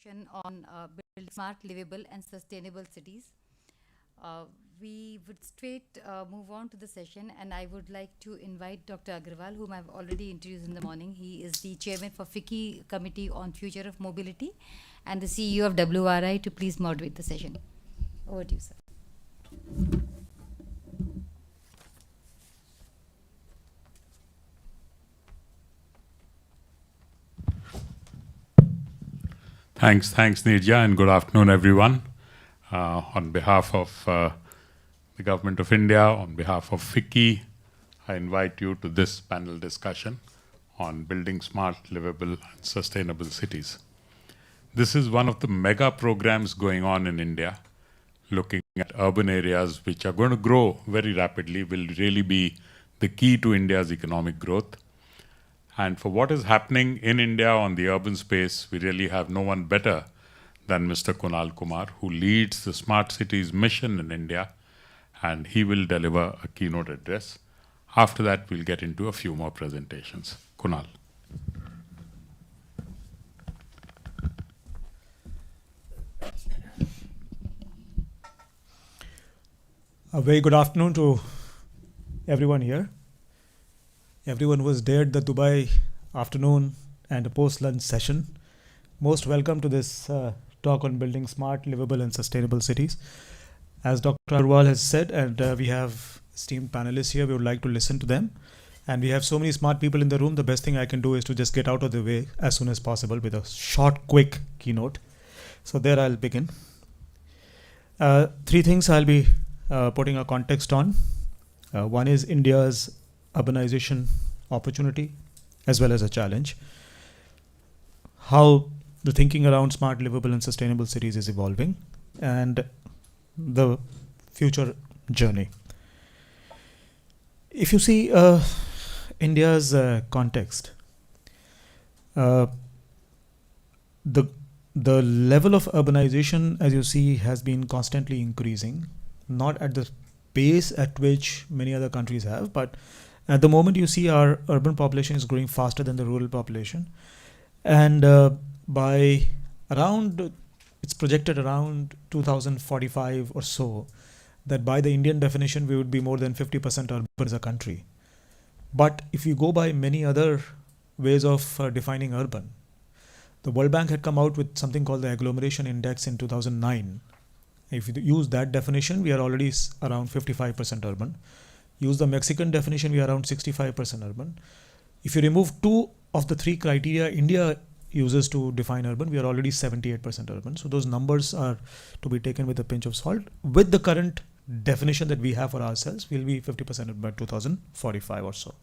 session on building smart, livable, and sustainable cities. We would straight move on to the session, and I would like to invite Dr. Agrawal, whom I've already introduced in the morning. He is the chairman for FICCI Committee on Future of Mobility and the CEO of WRI, to please moderate the session. Over to you, sir. Thanks, Nirja, and good afternoon, everyone. On behalf of the Government of India, on behalf of FICCI, I invite you to this panel discussion on building smart, livable, and sustainable cities. This is one of the mega programs going on in India, looking at urban areas which are going to grow very rapidly, will really be the key to India's economic growth. And for what is happening in India on the urban space, we really have no one better than Mr. Kunal Kumar, who leads the Smart Cities mission in India, and he will deliver a keynote address. After that, we'll get into a few more presentations. Kunal. A very good afternoon to everyone here. Everyone who has dared the Dubai afternoon and a post-lunch session. Most welcome to this talk on building smart, livable and sustainable cities. As Dr. Arwal has said, and we have esteemed panelists here, we would like to listen to them. And we have so many smart people in the room, the best thing I can do is to just get out of the way as soon as possible with a short, quick keynote. So there I'll begin. Three things I'll be putting a context on. One is India's urbanization opportunity as well as a challenge. How the thinking around smart, livable and sustainable cities is evolving, and the future journey. If you see India's context, the level of urbanization, as you see, has been constantly increasing, not at the pace at which many other countries have, but at the moment you see our urban population is growing faster than the rural population, and by around, it's projected around 2045 or so, that by the Indian definition we would be more than 50% urban as a country. But if you go by many other ways of defining urban, the World Bank had come out with something called the Agglomeration Index in 2009. If you use that definition, we are already around 55% urban. Use the Mexican definition, we are around 65% urban. If you remove two of the three criteria India uses to define urban, we are already 78% urban. So those numbers are to be taken with a pinch of salt. With the current definition that we have for ourselves, we'll be 50% by 2045 or so.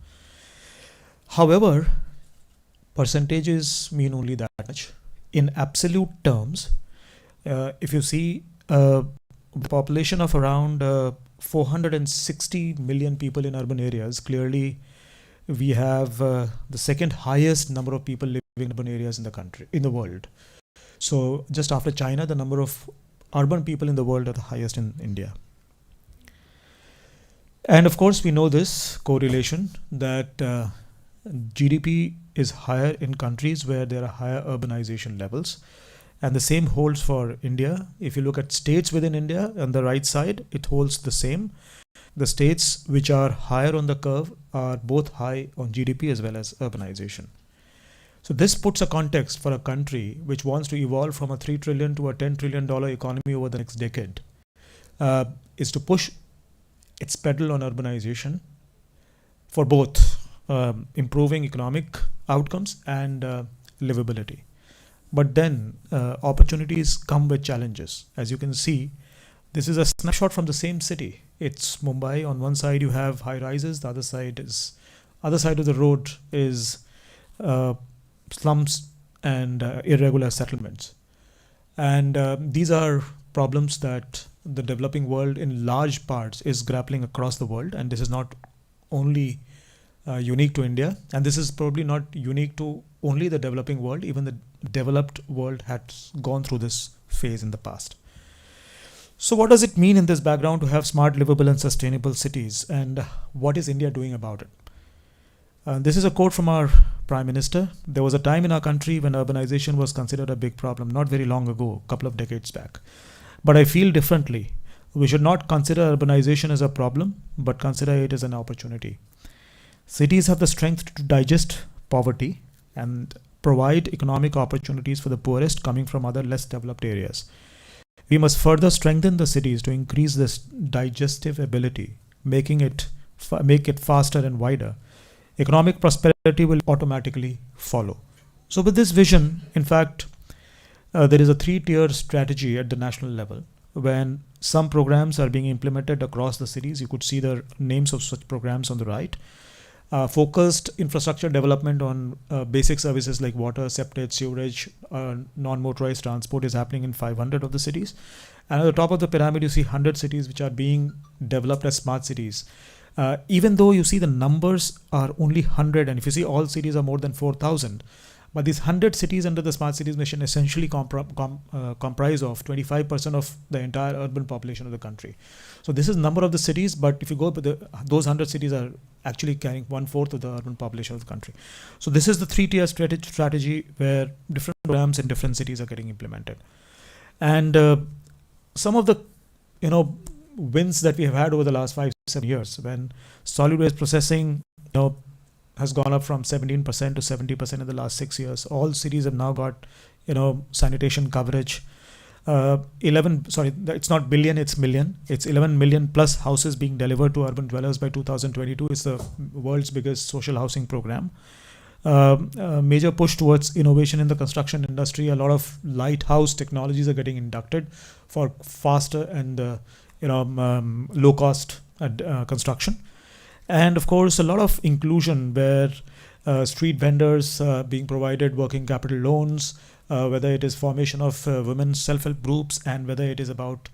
However, percentages mean only that much. In absolute terms, if you see a population of around 460 million people in urban areas, clearly we have the second highest number of people living in urban areas in the country, in the world. So just after China, the number of urban people in the world are the highest in India. And of course, we know this correlation that GDP is higher in countries where there are higher urbanization levels. And the same holds for India. If you look at states within India, on the right side, it holds the same. The states which are higher on the curve are both high on GDP as well as urbanization. So this puts a context for a country which wants to evolve from a $3 trillion to a $10 trillion economy over the next decade, is to push its pedal on urbanization for both improving economic outcomes and livability. But then opportunities come with challenges. As you can see, this is a snapshot from the same city. It's Mumbai. On one side you have high rises, the other side of the road is slums and irregular settlements. And these are problems that the developing world in large parts is grappling across the world, and this is not only unique to India, and this is probably not unique to only the developing world. Even the developed world has gone through this phase in the past. So what does it mean in this background to have smart, livable and sustainable cities, and what is India doing about it? This is a quote from our Prime Minister. There was a time in our country when urbanization was considered a big problem, not very long ago, a couple of decades back. But I feel differently. We should not consider urbanization as a problem, but consider it as an opportunity. Cities have the strength to digest poverty and provide economic opportunities for the poorest coming from other less developed areas. We must further strengthen the cities to increase this digestive ability, make it faster and wider. Economic prosperity will automatically follow. So with this vision, in fact, there is a 3-tier strategy at the national level. When some programs are being implemented across the cities, you could see the names of such programs on the right. Focused infrastructure development on basic services like water, septic, sewerage, non-motorized transport is happening in 500 of the cities. And at the top of the pyramid, you see 100 cities which are being developed as smart cities. Even though you see the numbers are only 100, and if you see all cities are more than 4,000, but these 100 cities under the Smart Cities mission essentially comprise of 25% of the entire urban population of the country. So this is number of the cities, but if you go with those 100 cities are actually carrying 1/4 of the urban population of the country. So this is the 3-tier strategy where different programs in different cities are getting implemented. And some of the wins that we have had over the last 5-7 years, when solid waste processing has gone up from 17% to 70% in the last 6 years. All cities have now got sanitation coverage. It's not billion, it's million. It's 11 million plus houses being delivered to urban dwellers by 2022. It's the world's biggest social housing program. Major push towards innovation in the construction industry. A lot of lighthouse technologies are getting inducted for faster and low cost construction. And of course, a lot of inclusion where street vendors being provided working capital loans, whether it is formation of women's self-help groups, and whether it is about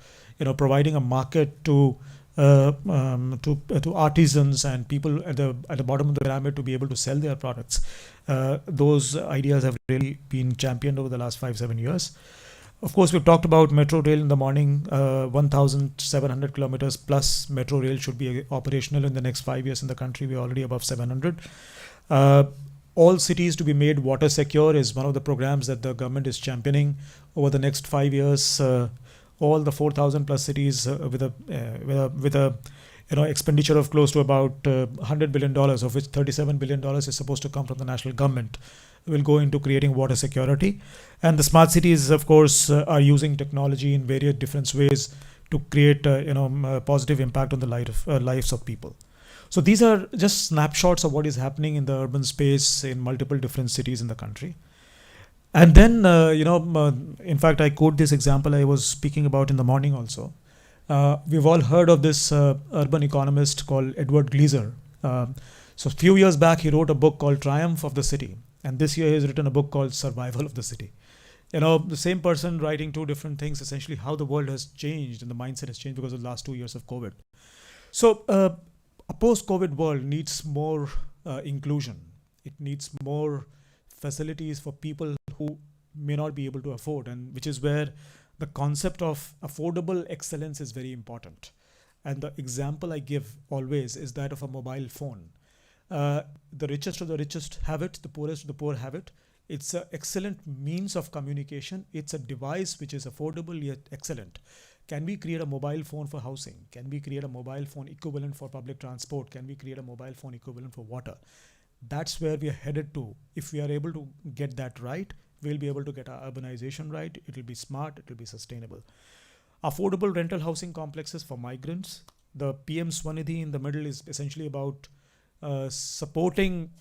providing a market to artisans and people at the bottom of the pyramid to be able to sell their products. Those ideas have really been championed over the last 5-7 years. Of course, we've talked about metro rail in the morning. 1,700 kilometers plus metro rail should be operational in the next 5 years in the country. We're already above 700. All cities to be made water secure is one of the programs that the government is championing over the next 5 years. All the 4,000 plus cities with a expenditure of close to about $100 billion, of which $37 billion is supposed to come from the national government, will go into creating water security. And the smart cities, of course, are using technology in various different ways to create a positive impact on the lives of people. So these are just snapshots of what is happening in the urban space in multiple different cities in the country. And then, in fact, I quote this example I was speaking about in the morning also. We've all heard of this urban economist called Edward Gleiser. So a few years back, he wrote a book called Triumph of the City. And this year, he's written a book called Survival of the City. The same person writing two different things, essentially how the world has changed and the mindset has changed because of the last 2 years of COVID. So a post-COVID world needs more inclusion. It needs more facilities for people who may not be able to afford, and which is where the concept of affordable excellence is very important. And the example I give always is that of a mobile phone. The richest of the richest have it, the poorest of the poor have it. It's an excellent means of communication. It's a device which is affordable yet excellent. Can we create a mobile phone for housing? Can we create a mobile phone equivalent for public transport? Can we create a mobile phone equivalent for water? That's where we are headed to. If we are able to get that right, we'll be able to get our urbanization right. It will be smart. It will be sustainable. Affordable rental housing complexes for migrants. The PM Swanidhi in the middle is essentially about supporting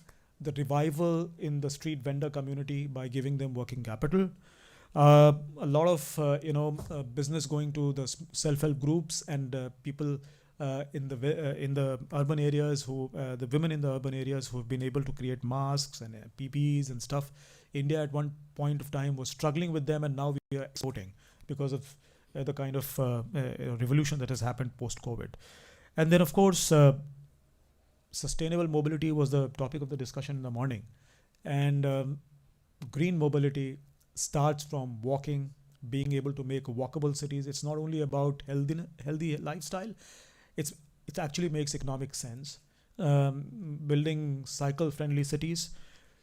the revival in the street vendor community by giving them working capital. A lot of business going to the self-help groups and people in the urban areas the women in the urban areas who have been able to create masks and PPEs and stuff. India at one point of time was struggling with them, and now we are exporting because of the kind of revolution that has happened post-COVID. And then, of course, sustainable mobility was the topic of the discussion in the morning. And green mobility starts from walking, being able to make walkable cities. It's not only about healthy lifestyle. It actually makes economic sense. building cycle-friendly cities.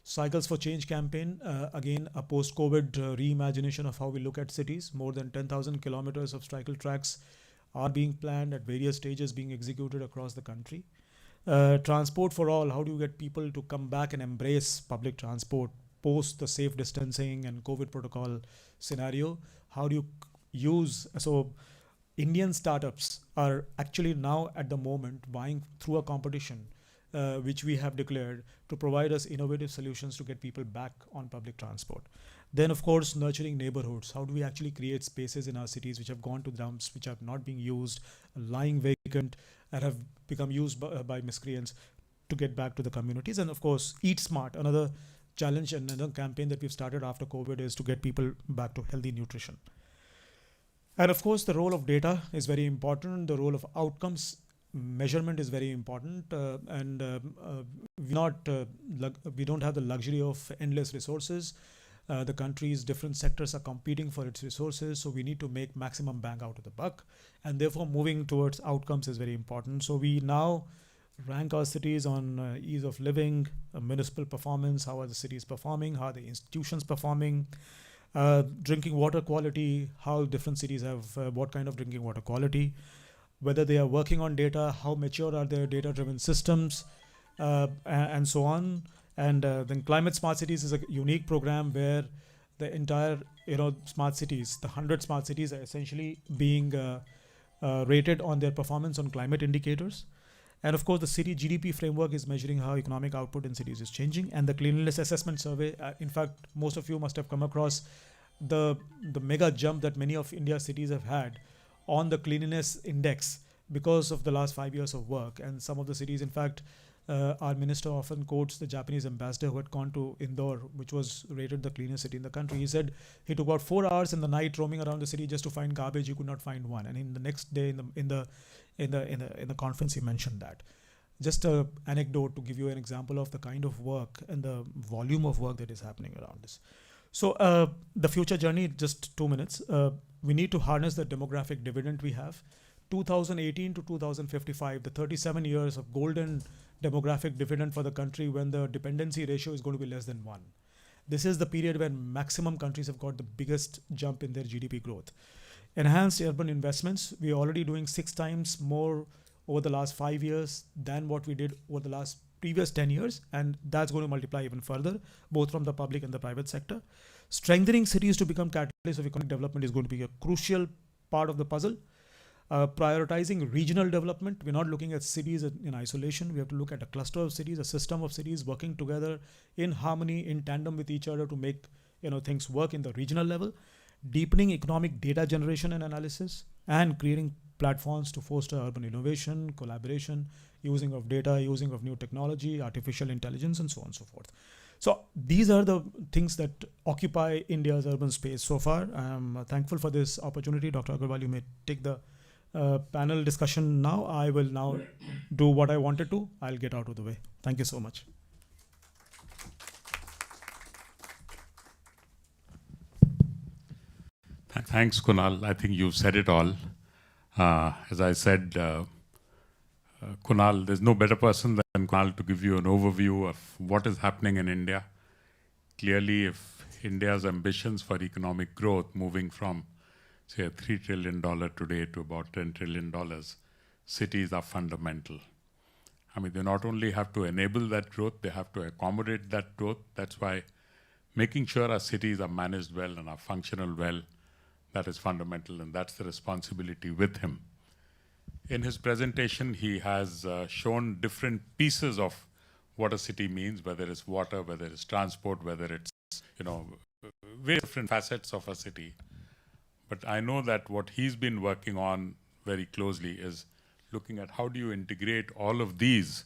Cycles for Change campaign, again, a post-COVID reimagination of how we look at cities. More than 10,000 kilometers of cycle tracks are being planned at various stages, being executed across the country. Transport for all, how do you get people to come back and embrace public transport post the safe distancing and COVID protocol scenario? How do you use, so Indian startups are actually now at the moment buying through a competition which we have declared to provide us innovative solutions to get people back on public transport. Then, of course, nurturing neighborhoods. How do we actually create spaces in our cities which have gone to dumps, which are not being used, lying vacant, and have become used by miscreants to get back to the communities? And of course, Eat Smart, another challenge and another campaign that we've started after COVID is to get people back to healthy nutrition. And of course, the role of data is very important. The role of outcomes measurement is very important, we don't have the luxury of endless resources. The country's different sectors are competing for its resources, so we need to make maximum bang out of the buck, and therefore moving towards outcomes is very important. So we now rank our cities on ease of living, municipal performance, how are the cities performing, how are the institutions performing, drinking water quality, how different cities have what kind of drinking water quality, whether they are working on data, how mature are their data-driven systems, and so on. And then Climate Smart Cities is a unique program where the entire, smart cities, the 100 smart cities are essentially being rated on their performance on climate indicators. And of course, the city GDP framework is measuring how economic output in cities is changing. And the Cleanliness Assessment Survey, in fact, most of you must have come across the mega jump that many of India's cities have had on the cleanliness index because of the last 5 years of work. And some of the cities, in fact, our minister often quotes the Japanese ambassador who had gone to Indore, which was rated the cleanest city in the country. He said he took about 4 hours in the night roaming around the city just to find garbage. He could not find one. And in the next day in the conference, he mentioned that. Just an anecdote to give you an example of the kind of work and the volume of work that is happening around this. So the future journey, just 2 minutes. We need to harness the demographic dividend we have. 2018 to 2055, the 37 years of golden demographic dividend for the country when the dependency ratio is going to be less than 1. This is the period when maximum countries have got the biggest jump in their GDP growth. Enhanced urban investments, we are already doing 6 times more over the last 5 years than what we did over the last previous 10 years. And that's going to multiply even further, both from the public and the private sector. Strengthening cities to become catalysts of economic development is going to be a crucial part of the puzzle. Prioritizing regional development. We're not looking at cities in isolation. We have to look at a cluster of cities, a system of cities working together in harmony, in tandem with each other to make things work in the regional level. Deepening economic data generation and analysis, and creating platforms to foster urban innovation, collaboration, using of data, using of new technology, artificial intelligence, and so on and so forth. So these are the things that occupy India's urban space so far. I'm thankful for this opportunity. Dr. Agarwal, you may take the panel discussion now. I will now do what I wanted to. I'll get out of the way. Thank you so much. Thanks, Kunal. I think you've said it all. As I said, Kunal, there's no better person than Kunal to give you an overview of what is happening in India. Clearly, if India's ambitions for economic growth moving from, say, a $3 trillion today to about $10 trillion, cities are fundamental. I mean, they not only have to enable that growth, they have to accommodate that growth. That's why making sure our cities are managed well and are functional well, that is fundamental, and that's the responsibility with him. In his presentation, he has shown different pieces of what a city means, whether it's water, whether it's transport, whether it's, very different facets of a city. But I know that what he's been working on very closely is looking at how do you integrate all of these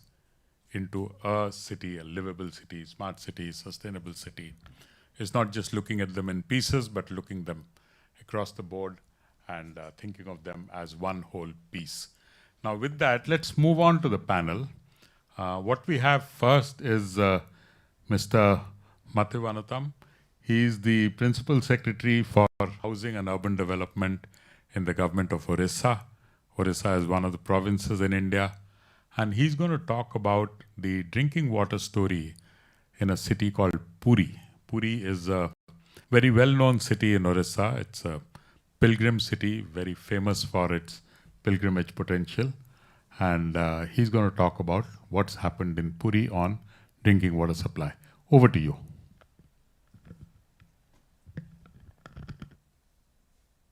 into a city, a livable city, smart city, sustainable city. It's not just looking at them in pieces, but looking them across the board and thinking of them as one whole piece. Now with that, let's move on to the panel. What we have first is Mr. Mathivanutam. He is the Principal Secretary for Housing and Urban Development in the government of Orissa. Orissa is one of the provinces in India, and he's going to talk about the drinking water story in a city called Puri. Puri is a very well-known city in Orissa. It's a pilgrim city, very famous for its pilgrimage potential. And he's going to talk about what's happened in Puri on drinking water supply. Over to you.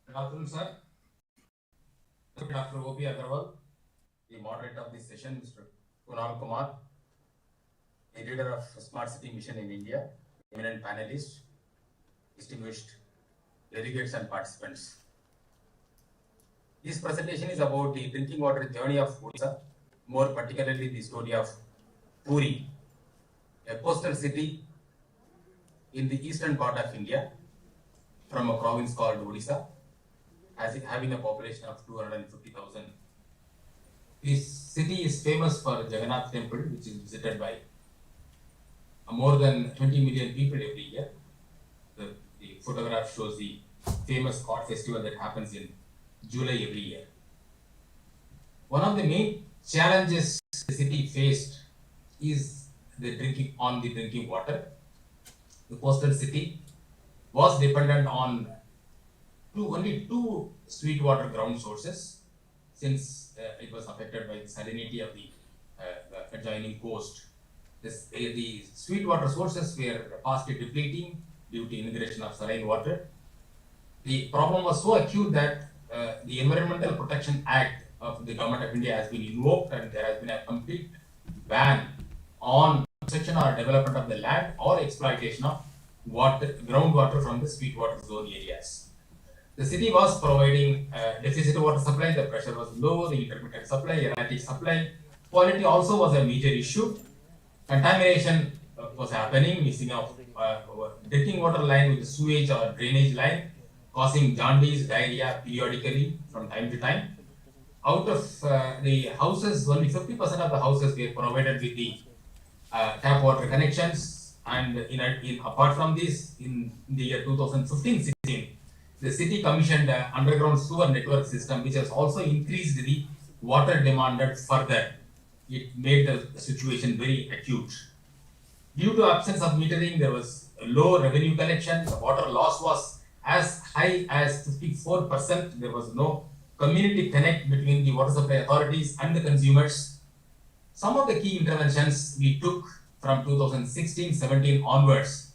Good afternoon, sir. Dr. O.P. Agarwal, the moderator of this session, Mr. Kunal Kumar, the leader of Smart City Mission in India, eminent panelists, distinguished delegates and participants. This presentation is about the drinking water journey of Odisha, more particularly the story of Puri, a coastal city in the eastern part of India, from a province called Odisha, having a population of 250,000. This city is famous for Jagannath Temple, which is visited by more than 20 million people every year. The photograph shows the famous God festival that happens in July every year. One of the main challenges the city faced is the drinking water. The coastal city was dependent on only two sweet water ground sources, since it was affected by the salinity of the adjoining coast. The sweet water sources were fast depleting due to immigration of saline water. The problem was so acute that the Environmental Protection Act of the Government of India has been invoked, and there has been a complete ban on construction or development of the land or exploitation of groundwater from the sweet water zone areas. The city was providing deficit water supply, the pressure was low, the intermittent supply, erratic supply. Quality also was a major issue. Contamination was happening, missing of drinking water line with the sewage or drainage line, causing jaundice, diarrhea periodically from time to time. Out of the houses, only 50% of the houses were provided with the tap water connections. And apart from this, in the year 2015-16, the city commissioned an underground sewer network system, which has also increased the water demanded further. It made the situation very acute. Due to absence of metering, there was low revenue collection. The water loss was as high as 54%. There was no community connect between the water supply authorities and the consumers. Some of the key interventions we took from 2016-17 onwards,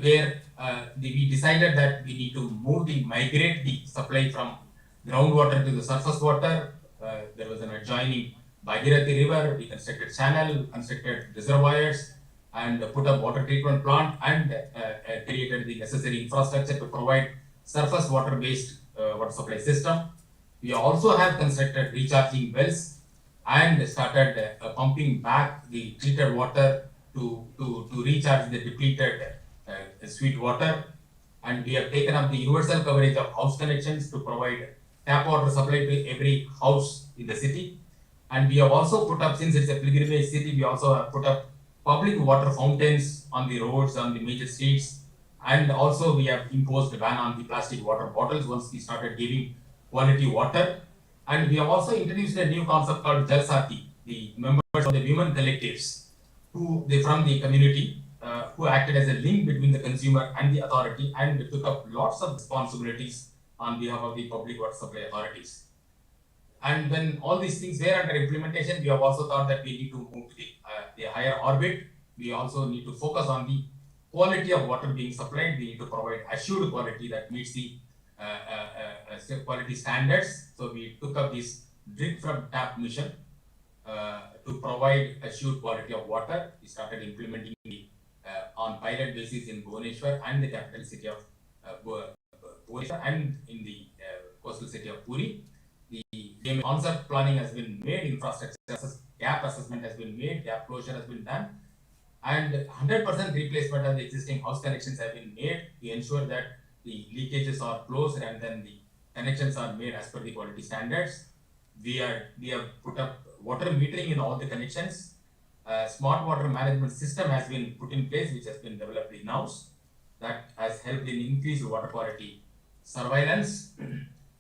where we decided that we need to migrate the supply from groundwater to the surface water. There was an adjoining Bhagirathi river. We constructed channel, constructed reservoirs, and put up water treatment plant, and created the necessary infrastructure to provide surface water-based water supply system. We also have constructed recharging wells and started pumping back the treated water to recharge the depleted sweet water. And we have taken up the universal coverage of house connections to provide tap water supply to every house in the city. And we have also put up, since it's a pilgrimage city, we also have put up public water fountains on the roads, on the major streets. And also we have imposed a ban on the plastic water bottles once we started giving quality water. And we have also introduced a new concept called Jal Sati, the members of the women collectives from the community, who acted as a link between the consumer and the authority, and took up lots of responsibilities on behalf of the public water supply authorities. And when all these things were under implementation, we have also thought that we need to move to the higher orbit. We also need to focus on the quality of water being supplied. We need to provide assured quality that meets the quality standards. So we took up this drink from tap mission to provide assured quality of water. We started implementing it on pilot basis in Bhubaneswar and the capital city of Bhubaneswar, and in the coastal city of Puri. The concept planning has been made, infrastructure gap assessment has been made, gap closure has been done, and 100% replacement of the existing house connections have been made to ensure that the leakages are closed and then the connections are made as per the quality standards. We have put up water metering in all the connections. Smart water management system has been put in place, which has been developed in-house. That has helped in increased water quality surveillance.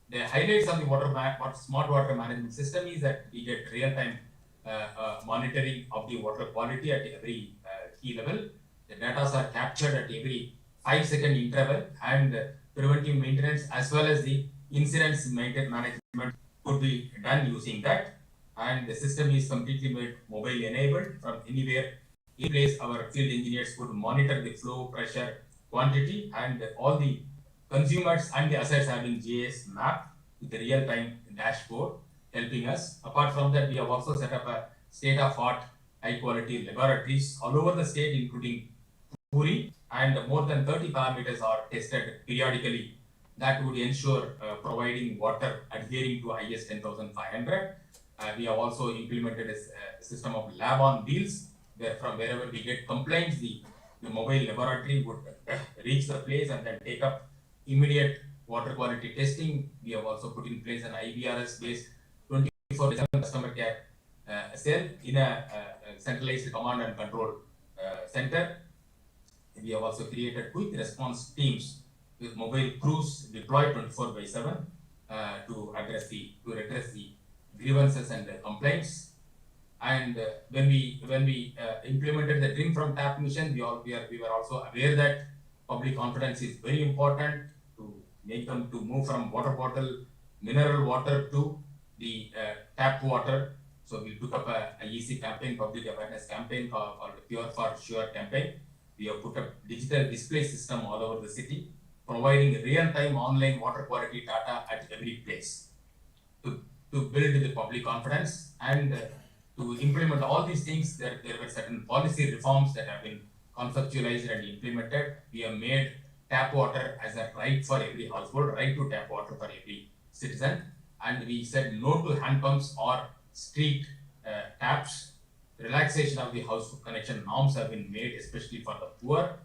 The highlights of the smart water management system is that we get real-time monitoring of the water quality at every key level. The data are captured at every 5-second interval, and preventive maintenance as well as the incidents management could be done using that. And the system is completely made mobile enabled from anywhere in place. Our field engineers could monitor the flow, pressure, quantity, and all the consumers and the assets have been GIS mapped with the real-time dashboard helping us. Apart from that, we have also set up a state-of-art high-quality laboratories all over the state, including Puri, and more than 30 parameters are tested periodically. That would ensure providing water adhering to IS 10500. We have also implemented a system of lab on wheels, where from wherever we get complaints, the mobile laboratory would reach the place and then take up immediate water quality testing. We have also put in place an IBRS based 24/7 customer care cell in a centralized command and control center. We have also created quick response teams with mobile crews deployed 24/7 to redress the grievances and the complaints. And when we implemented the drink from tap mission, we were also aware that public confidence is very important to make them to move from water bottle, mineral water to the tap water. So we took up a EC campaign, public awareness campaign called Pure for Sure campaign. We have put up digital display system all over the city, providing real-time online water quality data at every place to build the public confidence. And to implement all these things, there were certain policy reforms that have been conceptualized and implemented. We have made tap water as a right for every household, right to tap water for every citizen. And we said no to hand pumps or street taps. Relaxation of the household connection norms have been made, especially for the poor.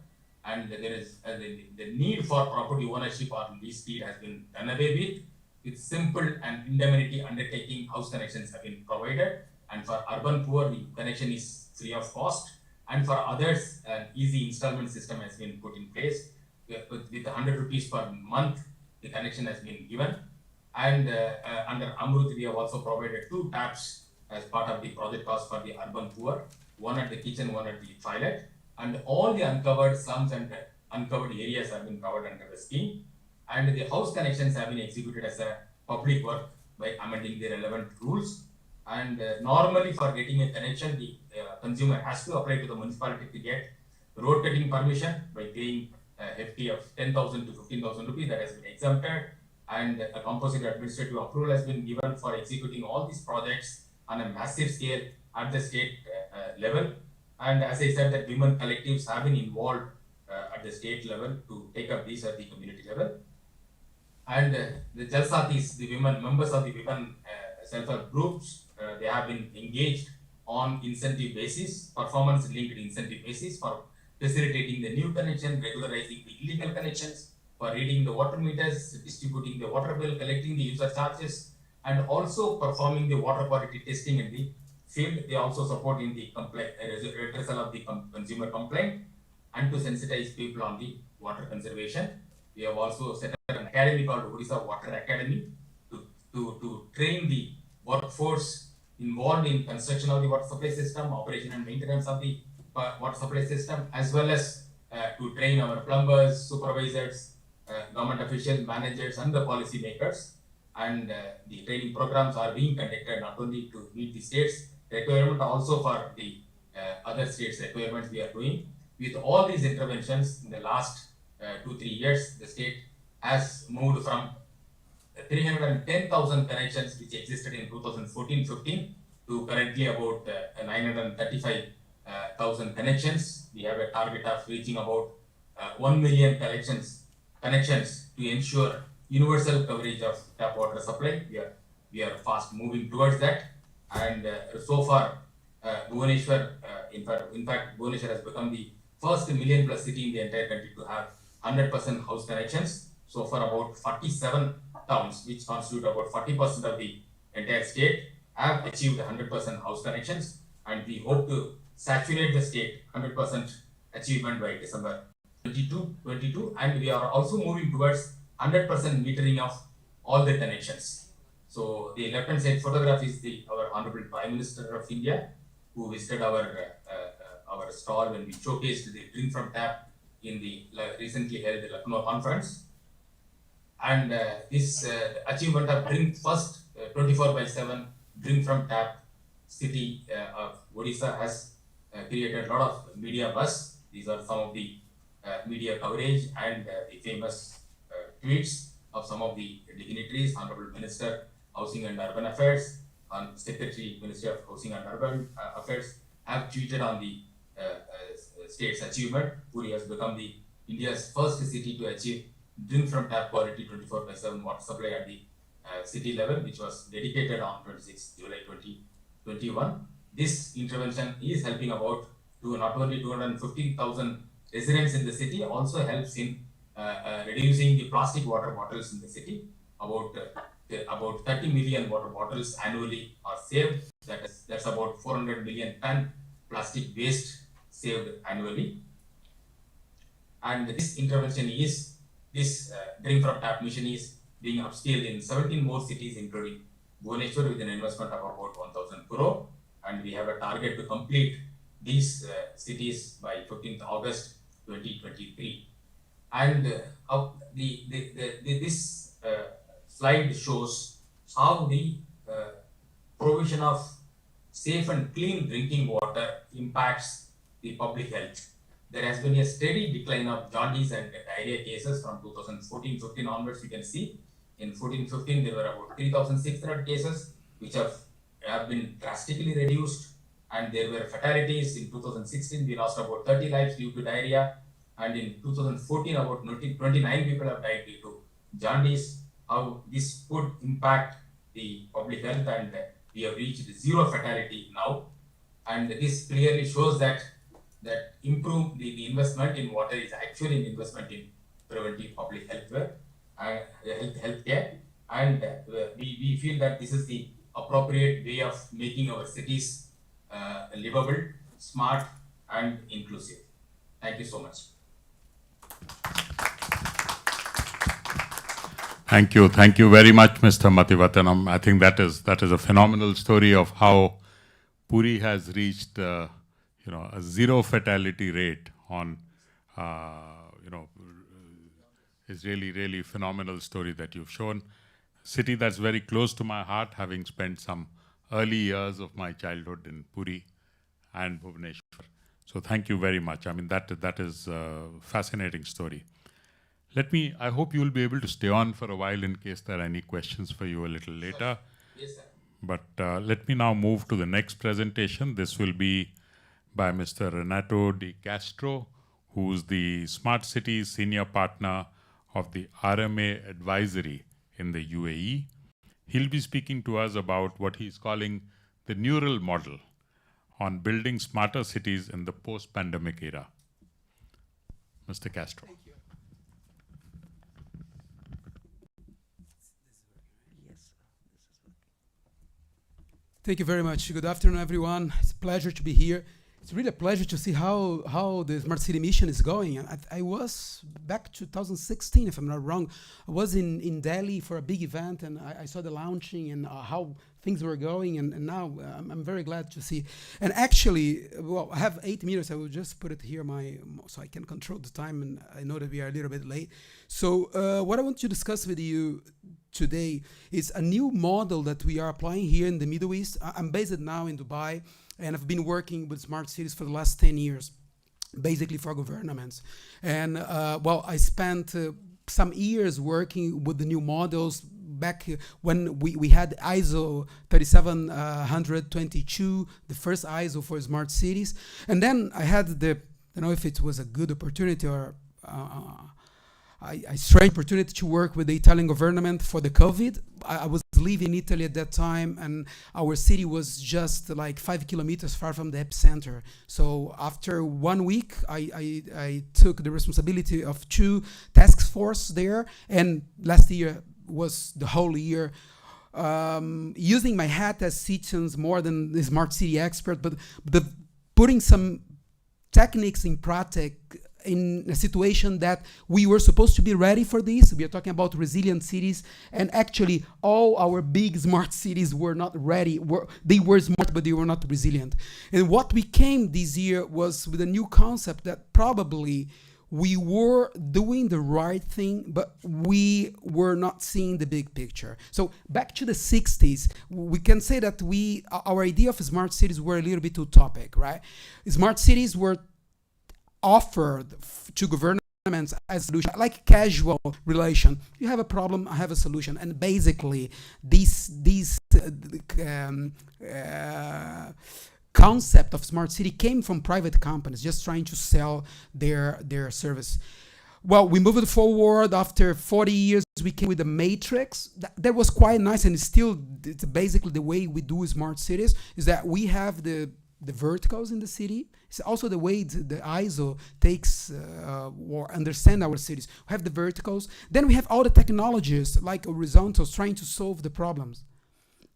And there is the need for property ownership or lease deed has been done away with. With simple and indemnity undertaking, house connections have been provided. And for urban poor, the connection is free of cost. And for others, an easy installment system has been put in place. With 100 rupees per month, the connection has been given. And under Amrut, we have also provided 2 taps as part of the project cost for the urban poor, one at the kitchen, one at the toilet. And all the uncovered slums and uncovered areas have been covered under the scheme. And the house connections have been executed as a public work by amending the relevant rules. And normally for getting a connection, the consumer has to apply to the municipality to get road cutting permission by paying a hefty of 10,000 to 15,000 rupees. That has been exempted. And a composite administrative approval has been given for executing all these projects on a massive scale at the state level. And as I said, that women collectives have been involved at the state level to take up these at the community level. And the Jalsatis, the women members of the women self-help groups, they have been engaged on incentive basis, performance linked incentive basis for facilitating the new connection, regularizing the illegal connections, for reading the water meters, distributing the water bill, collecting the user charges, and also performing the water quality testing in the field. They also support in the redressal of the consumer complaint and to sensitize people on the water conservation. We have also set up an academy called Odisha Water Academy to train the workforce involved in construction of the water supply system, operation and maintenance of the water supply system, as well as to train our plumbers, supervisors, government officials, managers, and the policy makers. And the training programs are being conducted not only to meet the state's requirement, also for the other states' requirements we are doing. With all these interventions in the last 2-3 years, the state has moved from 310,000 connections which existed in 2014-15 to currently about 935,000 connections. We have a target of reaching about 1 million connections to ensure universal coverage of tap water supply. We are fast moving towards that. And so far, Bhubaneswar, in fact, Bhubaneswar has become the first million plus city in the entire country to have 100% house connections. So far, about 47 towns, which constitute about 40% of the entire state, have achieved 100% house connections. And we hope to saturate the state 100% achievement by December 2022. And we are also moving towards 100% metering of all the connections. So the left-hand side photograph is our Honorable Prime Minister of India, who visited our stall when we showcased the drink from tap in the recently held Lucknow conference. And this achievement of drink first 24/7 drink from tap city of Odisha has created a lot of media buzz. These are some of the media coverage and the famous tweets of some of the dignitaries, Honorable Minister Housing and Urban Affairs, and Secretary Ministry of Housing and Urban Affairs have tweeted on the state's achievement. Puri has become the India's first city to achieve drink from tap quality 24/7 water supply at the city level, which was dedicated on 26 July 2021. This intervention is helping about to not only 250,000 residents in the city, also helps in reducing the plastic water bottles in the city. About 30 million water bottles annually are saved. That's about 400 million ton plastic waste saved annually. And this intervention is, this drink from tap mission is being upscaled in 17 more cities, including Bhubaneswar, with an investment of about 1,000 crore. And we have a target to complete these cities by 15th August 2023. And this slide shows how the provision of safe and clean drinking water impacts the public health. There has been a steady decline of jaundice and diarrhea cases from 2014-15 onwards. You can see in 14-15 there were about 3,600 cases, which have been drastically reduced, and there were fatalities. In 2016 we lost about 30 lives due to diarrhea, and in 2014 about 29 people have died due to jaundice. How this could impact the public health, and we have reached zero fatality now, and this clearly shows that improve the investment in water is actually an investment in preventive public health care, and we feel that this is the appropriate way of making our cities livable, smart, and inclusive. Thank you so much. Thank you very much, Mr. Mathivatanam. I think that is a phenomenal story of how Puri has reached a zero fatality rate on is really phenomenal story that you've shown. City that's very close to my heart, having spent some early years of my childhood in Puri and Bhubaneswar. So thank you very much. I mean, that is a fascinating story. I hope you'll be able to stay on for a while in case there are any questions for you a little later. Yes, sir. But let me now move to the next presentation. This will be by Mr. Renato Di Castro, who's the Smart Cities Senior Partner of the RMA Advisory in the UAE. He'll be speaking to us about what he's calling the neural model on building smarter cities in the post-pandemic era. Mr. Castro. Thank you. Thank you very much. Good afternoon, everyone. It's a pleasure to be here. It's really a pleasure to see how the Smart City mission is going. And I was back 2016, if I'm not wrong. I was in Delhi for a big event, and I saw the launching and how things were going. And now I'm very glad to see. And actually, well, I have 8 minutes. I will just put it here so I can control the time. And I know that we are a little bit late. So what I want to discuss with you today is a new model that we are applying here in the Middle East. I'm based now in Dubai, and I've been working with smart cities for the last 10 years, basically for governments. And I spent some years working with the new models back when we had ISO 37022, the first ISO for smart cities. And then I had I don't know if it was a good opportunity or a strange opportunity to work with the Italian government for the COVID. I was living in Italy at that time, and our city was just like 5 kilometers far from the epicenter. So after 1 week, I took the responsibility of 2 task force there, and last year was the whole year using my hat as citizens more than the smart city expert, but putting some techniques in practice in a situation that we were supposed to be ready for this. We are talking about resilient cities, and actually all our big smart cities were not ready. They were smart, but they were not resilient. And what we came this year was with a new concept that probably we were doing the right thing, but we were not seeing the big picture. So back to the 60s, we can say that our idea of smart cities were a little bit utopic, right? Smart cities were offered to governments as a solution, like casual relation. You have a problem, I have a solution. And basically, these concept of smart city came from private companies just trying to sell their service. Well, we moved forward. After 40 years, we came with the matrix. That was quite nice, and it's basically the way we do smart cities, is that we have the verticals in the city. It's also the way the ISO takes or understand our cities. We have the verticals. Then we have all the technologies like horizontals trying to solve the problems.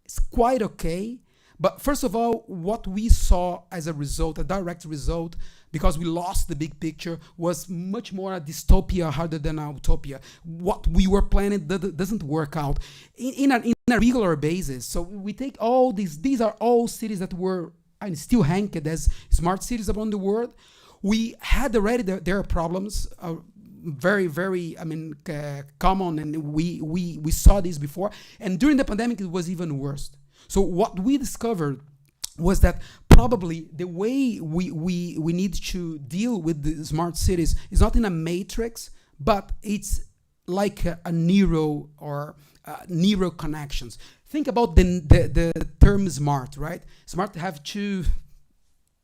It's quite okay. But first of all, what we saw as a result, a direct result, because we lost the big picture, was much more a dystopia rather than a utopia. What we were planning doesn't work out in a regular basis. So we take all these are all cities that were and still ranked as smart cities around the world. We had already their problems, very, very, common, and we saw this before. And during the pandemic, it was even worse. So what we discovered was that probably the way we need to deal with the smart cities is not in a matrix, but it's like a neural or neural connections. Think about the term smart, right? Smart have two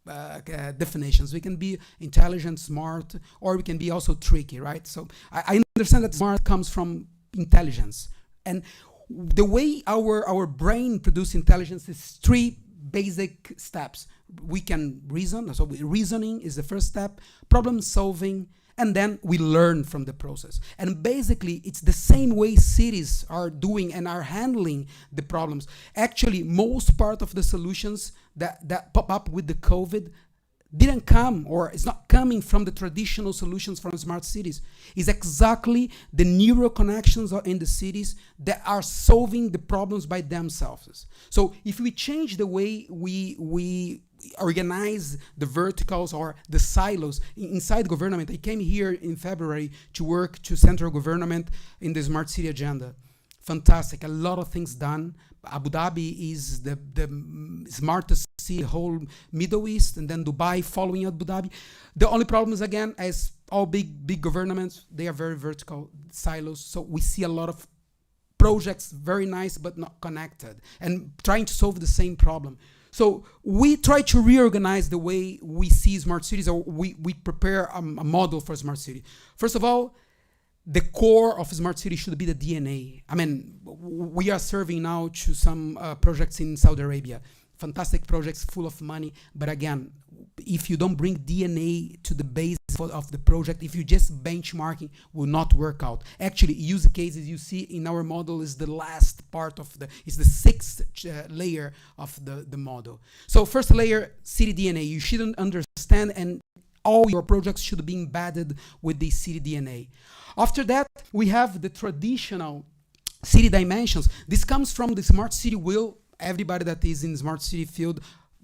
definitions. We can be intelligent, smart, or we can be also tricky, right? So I understand that smart comes from intelligence. And the way our brain produces intelligence is three basic steps. We can reason, so reasoning is the first step, problem solving, and then we learn from the process. And basically, it's the same way cities are doing and are handling the problems. Actually, most part of the solutions that pop up with the COVID didn't come, or it's not coming from the traditional solutions from smart cities. It's exactly the neural connections in the cities that are solving the problems by themselves. So if we change the way we organize the verticals or the silos inside government, I came here in February to work to central government in the smart city agenda. Fantastic, a lot of things done. Abu Dhabi is the smartest city, the whole Middle East, and then Dubai following Abu Dhabi. The only problem is, again, as all big governments, they are very vertical silos. So we see a lot of projects, very nice, but not connected, and trying to solve the same problem. So we try to reorganize the way we see smart cities, or we prepare a model for smart city. First of all, the core of smart city should be the DNA. I mean, we are serving now to some projects in Saudi Arabia. Fantastic projects, full of money. But again, if you don't bring DNA to the base of the project, if you just benchmarking, will not work out. Actually, use cases you see in our model is the last part of is the sixth layer of the model. So first layer, city DNA. You shouldn't understand, and all your projects should be embedded with the city DNA. After that, we have the traditional city dimensions. This comes from the smart city wheel. Everybody that is in smart city field,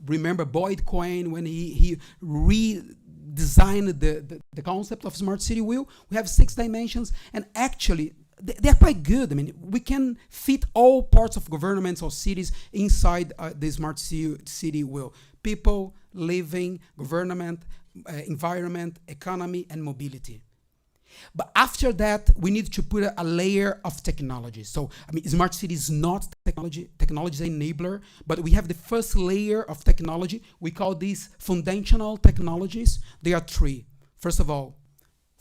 remember Boyd Cohen when he redesigned the concept of smart city wheel. We have 6 dimensions, and actually they're quite good. I mean, we can fit all parts of governments or cities inside the smart city wheel. People, living, government, environment, economy, and mobility. But after that, we need to put a layer of technology. So, I mean, smart city is not technology. Technology is an enabler, but we have the first layer of technology. We call these foundational technologies. They are 3. First of all,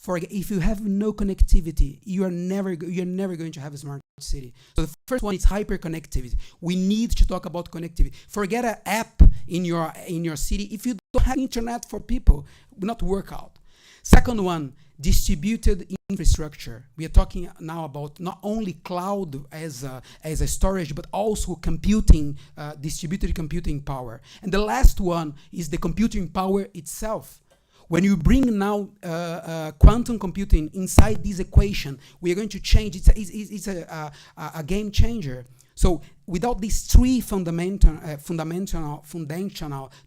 if you have no connectivity, you're never going to have a smart city. So the first one is hyperconnectivity. We need to talk about connectivity. Forget an app in your city. If you don't have internet for people, it will not work out. Second one, distributed infrastructure. We are talking now about not only cloud as a storage, but also computing, distributed computing power. And the last one is the computing power itself. When you bring now quantum computing inside this equation, we are going to change. It's a game changer. So without these three fundamental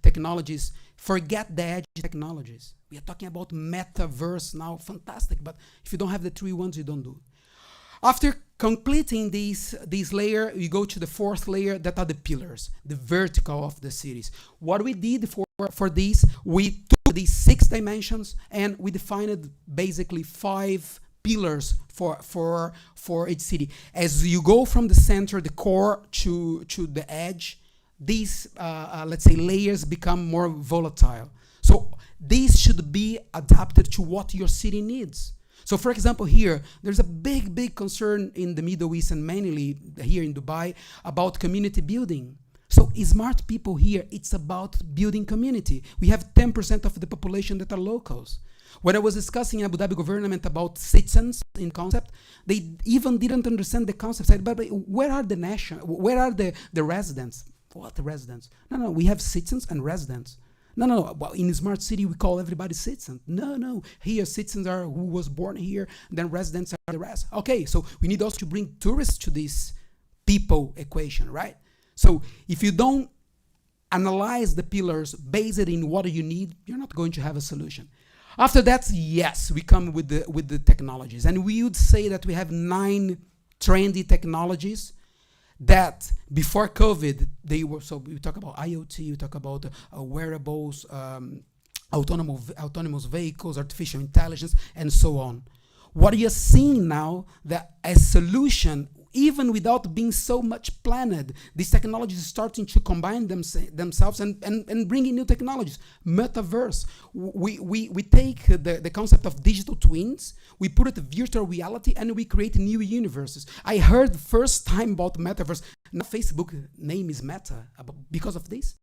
technologies, forget the edge technologies. We are talking about metaverse now, fantastic. But if you don't have the three ones, you don't do. After completing this layer, you go to the fourth layer, that are the pillars, the vertical of the cities. What we did for this, we took these 6 dimensions and we defined basically 5 pillars for each city. As you go from the center, the core, to the edge, these, let's say, layers become more volatile. So these should be adapted to what your city needs. So for example, here, there's a big concern in the Middle East and mainly here in Dubai about community building. So smart people here, it's about building community. We have 10% of the population that are locals. When I was discussing in Abu Dhabi government about citizens in concept, they even didn't understand the concept. Said, but where are the residents? What the residents? No, we have citizens and residents. No. Well, in a smart city, we call everybody citizen. No. Here, citizens are who was born here, then residents are the rest. Okay, so we need also to bring tourists to this people equation, right? So if you don't analyze the pillars based in what you need, you're not going to have a solution. After that, yes, we come with the technologies. And we would say that we have 9 trendy technologies that before COVID, they were, so we talk about IoT, we talk about wearables, autonomous vehicles, artificial intelligence, and so on. What you're seeing now, that as solution, even without being so much planned, these technologies are starting to combine themselves and bring in new technologies. Metaverse. We take the concept of digital twins, we put it in virtual reality, and we create new universes. I heard first time about metaverse. Now Facebook name is Meta because of this.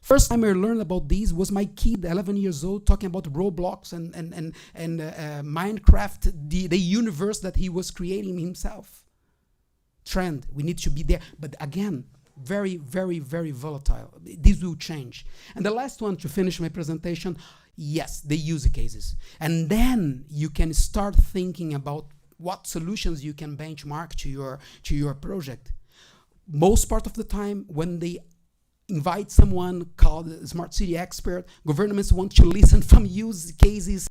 First time I learned about this was my kid, 11 years old, talking about Roblox and Minecraft, the universe that he was creating himself. Trend, we need to be there. But again, very volatile. This will change. And the last one to finish my presentation, yes, the use cases. And then you can start thinking about what solutions you can benchmark to your project. Most part of the time, when they invite someone called a smart city expert, governments want to listen from use cases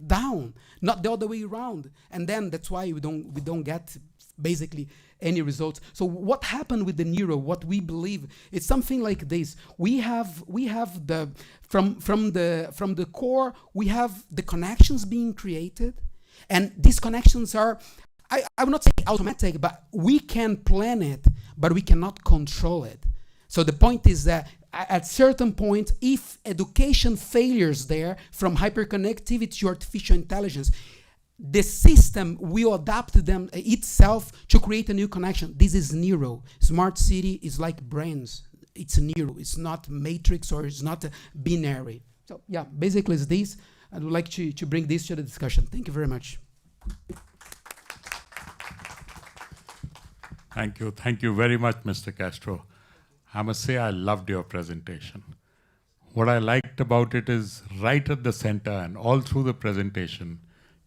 down, not the other way around. And then that's why we don't get basically any results. So what happened with the Neuro, what we believe, it's something like this. We have the from the core, we have the connections being created, and these connections are, I would not say automatic, but we can plan it, but we cannot control it. So the point is that at certain point, if education failures there, from hyperconnectivity to artificial intelligence, the system will adapt them itself to create a new connection. This is Neuro. Smart city is like brains. It's Neuro. It's not matrix, or it's not binary. So yeah, basically it's this. I would like to bring this to the discussion. Thank you very much. Thank you very much, Mr. Castro. I must say I loved your presentation. What I liked about it is right at the center and all through the presentation,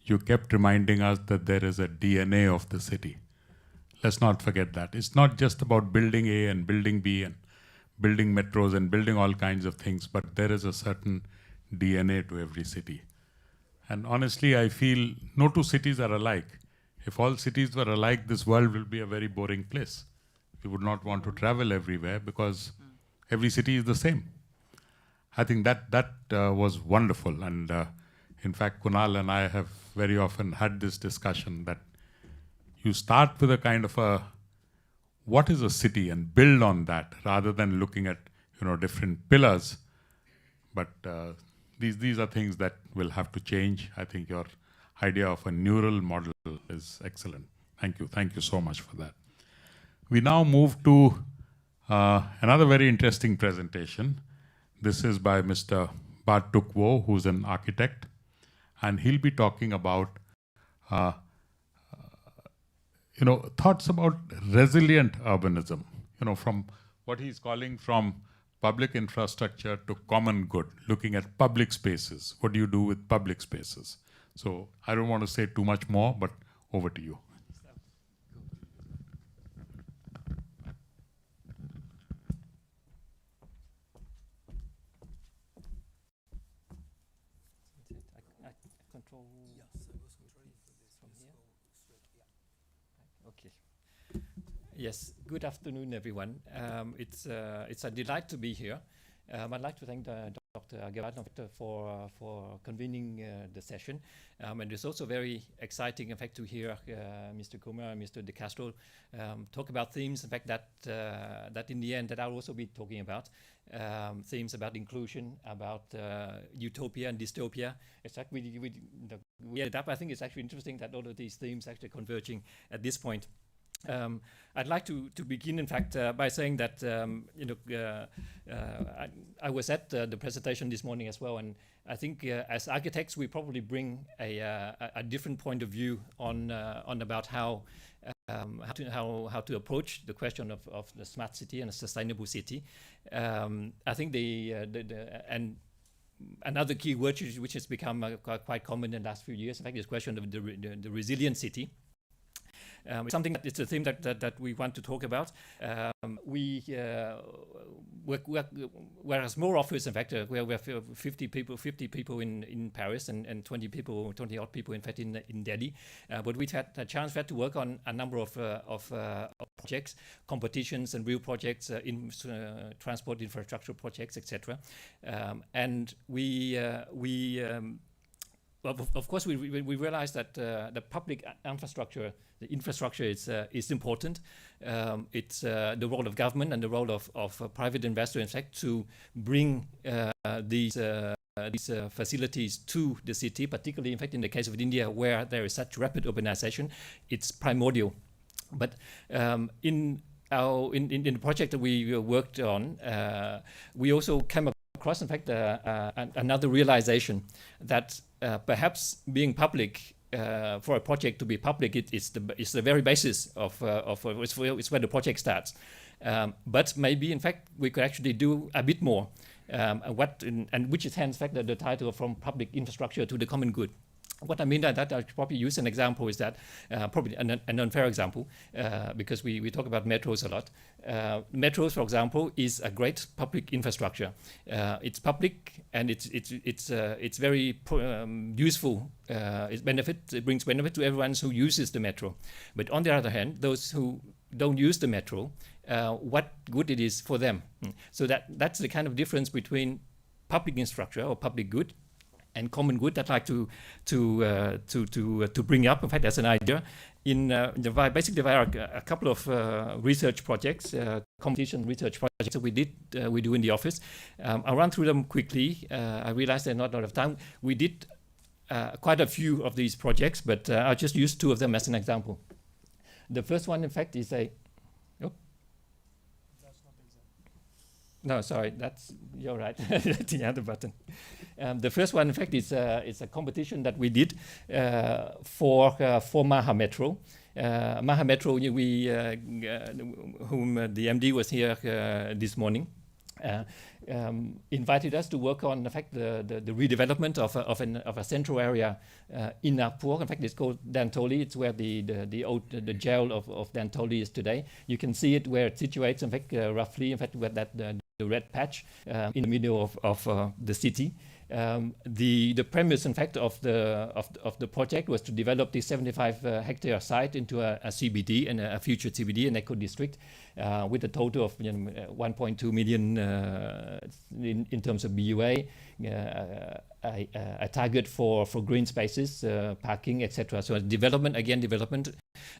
you kept reminding us that there is a DNA of the city. Let's not forget that. It's not just about building A and building B and building metros and building all kinds of things, but there is a certain DNA to every city. And honestly, I feel no two cities are alike. If all cities were alike, this world will be a very boring place. We would not want to travel everywhere because every city is the same. I think that was wonderful. And in fact, Kunal and I have very often had this discussion that you start with a kind of a, what is a city, and build on that rather than looking at, different pillars. But these are things that will have to change. I think your idea of a neural model is excellent. Thank you. Thank you so much for that. We now move to another very interesting presentation. This is by Mr. Bartuk Wo, who's an architect, and he'll be talking about thoughts about resilient urbanism, from what he's calling from public infrastructure to common good, looking at public spaces. What do you do with public spaces? So I don't want to say too much more, but over to you. Control. Yes, I was controlling from here. Okay. Yes. Good afternoon, everyone. It's a delight to be here. I'd like to thank Dr. Agarwal for convening the session, and it's also very exciting, in fact, to hear Mr. Kumar and Mr. De Castro talk about themes, in fact, that in the end that I'll also be talking about. Themes about inclusion, about utopia and dystopia. It's like we ended up. I think it's actually interesting that all of these themes actually converging at this point. I'd like to begin, in fact, by saying that I was at the presentation this morning as well, and I think as architects we probably bring a different point of view on about how to approach the question of the smart city and a sustainable city. I think and another key word which has become quite common in the last few years, in fact, is the question of the resilient city. Something that it's a theme that we want to talk about. We're a small office, in fact, where we have 50 people in Paris and 20 odd people, in fact, in Delhi. But we've had a chance to work on a number of projects, competitions and real projects, in transport infrastructure projects, etc. And well, of course, we realize that the public infrastructure, the infrastructure is important. It's the role of government and the role of private investors, in fact, to bring these facilities to the city, particularly, in fact, in the case of India, where there is such rapid urbanization, it's primordial. But in the project that we worked on, we also came across, in fact, another realization that perhaps being public, for a project to be public, it's the very basis of it's where the project starts. But maybe, in fact, we could actually do a bit more. And which is hence, in fact, the title From Public Infrastructure to the Common Good. What I mean by that, I'll probably use an example, is that probably an unfair example, because we talk about metros a lot. Metros, for example, is a great public infrastructure. It's public and it's very useful. It brings benefit to everyone who uses the metro. But on the other hand, those who don't use the metro, what good it is for them. So that's the kind of difference between public infrastructure or public good and common good that I'd like to bring up, in fact, as an idea. Basically, there are a couple of research projects, competition research projects that we do in the office. I'll run through them quickly. I realize there's not a lot of time. We did quite a few of these projects, but I'll just use two of them as an example. The first one, in fact, is a... Oh. No, sorry, you're right. That's the other button. The first one, in fact, is a competition that we did for Maha Metro. Maha Metro, whom the MD was here this morning, invited us to work on, in fact, the redevelopment of a central area in Nagpur. In fact, it's called Dantoli. It's where the jail of Dantoli is today. You can see it where it situates, in fact, roughly, in fact, where the red patch in the middle of the city. The premise, in fact, of the project was to develop this 75-hectare site into a CBD and a future CBD and eco district with a total of 1.2 million in terms of BUA, a target for green spaces, parking, etc. So development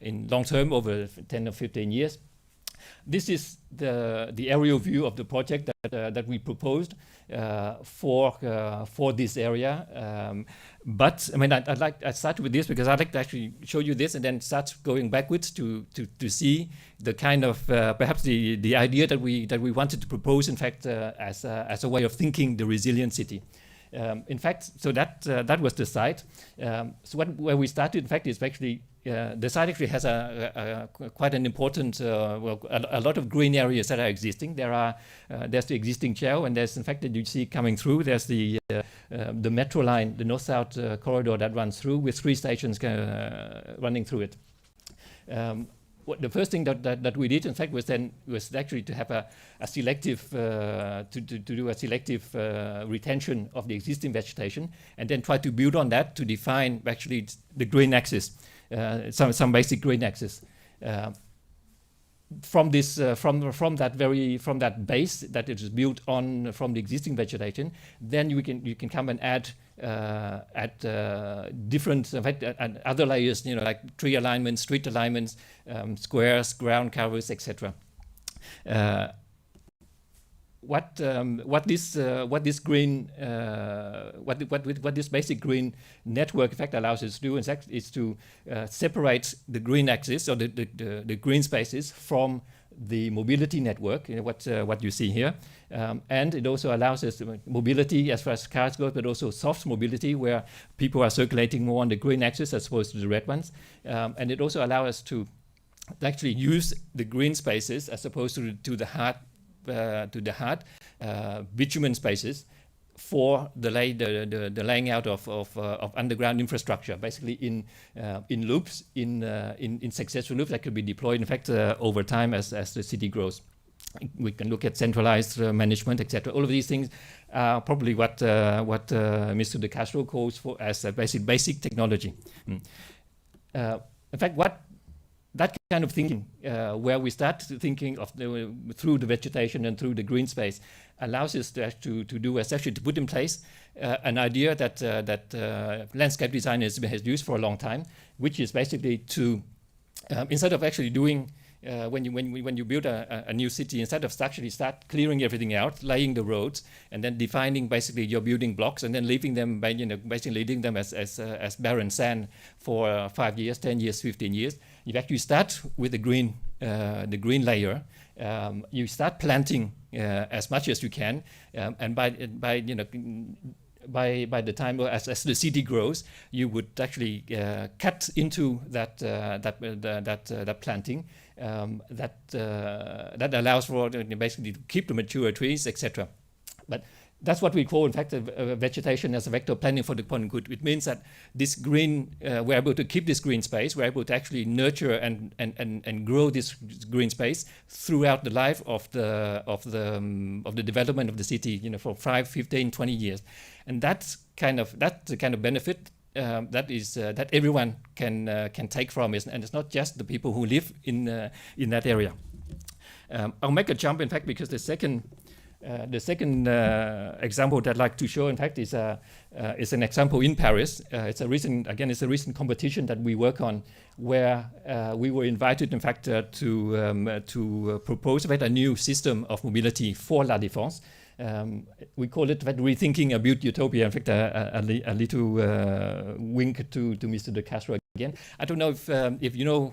in long term over 10 or 15 years. This is the aerial view of the project that we proposed for this area. But I mean, I start with this because I'd like to actually show you this and then start going backwards to see the kind of perhaps the idea that we wanted to propose, in fact, as a way of thinking the resilient city. In fact, so that was the site. So where we started, in fact, is actually the site actually has quite an important, a lot of green areas that are existing. There's the existing Chao, and there's in fact that you see coming through. There's the metro line, the north-south corridor that runs through with 3 stations running through it. The first thing that we did, in fact, was actually to have a selective to do a selective retention of the existing vegetation, and then try to build on that to define actually the green axis, some basic green axis. From this, from that base that it is built on from the existing vegetation, then you can come and add different other layers, like tree alignments, street alignments, squares, ground covers, etc. What this basic green network effect allows us to do is to separate the green axis or the green spaces from the mobility network, what you see here, and it also allows us mobility as far as cars go, but also soft mobility where people are circulating more on the green axis as opposed to the red ones, and it also allows us to actually use the green spaces as opposed to the hard bitumen spaces for the laying out of underground infrastructure, basically in loops, in successful loops that could be deployed, in fact, over time as the city grows. We can look at centralized management, etc. All of these things are probably what Mr. De Castro calls for as a basic technology. In fact, that kind of thinking, where we start thinking of through the vegetation and through the green space, allows us to put in place an idea that landscape designers has used for a long time, which is basically to instead of actually doing when you build a new city, instead of actually start clearing everything out, laying the roads, and then defining basically your building blocks, and then leaving them basically leaving them as barren sand for 5 years, 10 years, 15 years. You actually start with the green layer. You start planting as much as you can, and by the time as the city grows, you would actually cut into that planting that allows for basically to keep the mature trees, etc. But that's what we call, in fact, vegetation as a vector planning for the common good. It means that this green, we're able to keep this green space. We're able to actually nurture and grow this green space throughout the life of the development of the city. For 5, 15, 20 years, and that's the kind of benefit that everyone can take from it, and it's not just the people who live in that area. I'll make a jump, in fact, because the second example that I'd like to show, in fact, is an example in Paris. It's a recent competition that we work on, where we were invited, in fact, to propose a new system of mobility for La Défense. We call it rethinking a built utopia. In fact, a little wink to Mr. De Castro again. I don't know if you know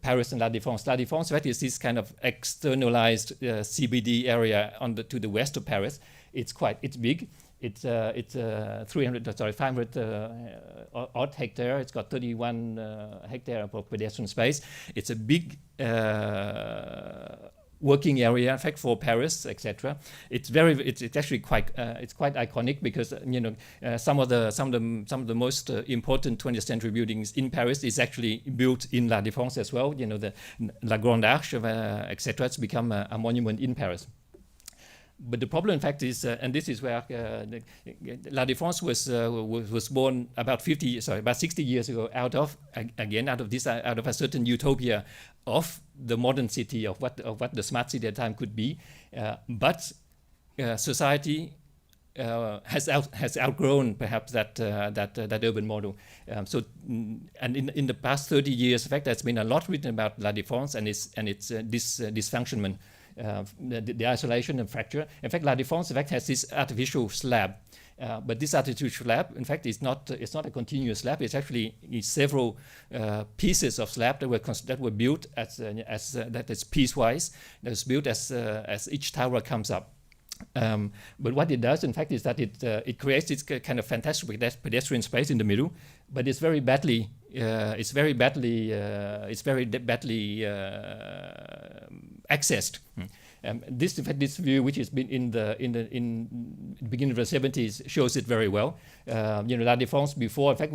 Paris and La Défense. La Défense, that is this kind of externalized CBD area to the west of Paris. It's big. It's 500 odd hectare. It's got 31 hectare of pedestrian space. It's a big working area, in fact, for Paris, etc. It's actually quite iconic, because some of the most important 20th century buildings in Paris is actually built in La Défense as well. The La Grande Arche, etc. It's become a monument in Paris. But the problem, in fact, is, and this is where La Défense was born about 60 years ago, out of a certain utopia of the modern city, of what the smart city at the time could be, but society has outgrown perhaps that urban model. And in the past 30 years, in fact, there's been a lot written about La Défense and its dysfunctionment. The isolation and fracture. In fact, La Défense, in fact, has this artificial slab, but this artificial slab, in fact, it's not a continuous slab. It's actually several pieces of slab that were built that is piecewise. That is built as each tower comes up. But what it does, in fact, is that it creates this kind of fantastic pedestrian space in the middle, but it's very badly it's very badly accessed. This view, which has been in the beginning of the 70s, shows it very well. La Défense before, in fact,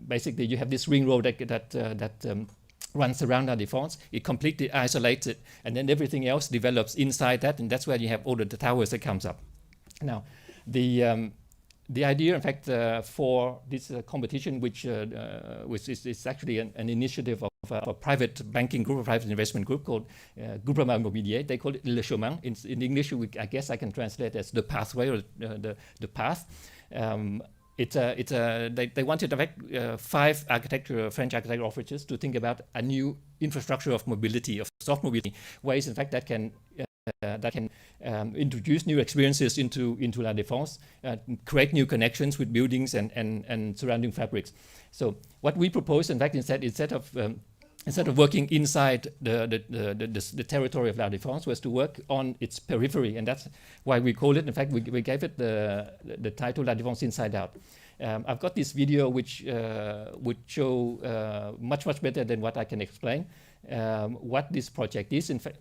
basically you have this ring road that runs around La Défense. It completely isolated, and then everything else develops inside that, and that's where you have all the towers that comes up. Now, the idea, in fact, for this competition, which is actually an initiative of a private banking group, a private investment group called Groupement Immobilier. They call it Le Chemin. In English, I guess I can translate as the pathway or the path. They wanted, in fact, 5 French architecture officers to think about a new infrastructure of mobility, of soft mobility, ways, in fact, that can introduce new experiences into La Défense, create new connections with buildings and surrounding fabrics. So what we propose, in fact, instead of working inside the territory of La Défense, was to work on its periphery, and that's why we call it. In fact, we gave it the title La Défense Inside Out. I've got this video which would show much better than what I can explain what this project is. In fact.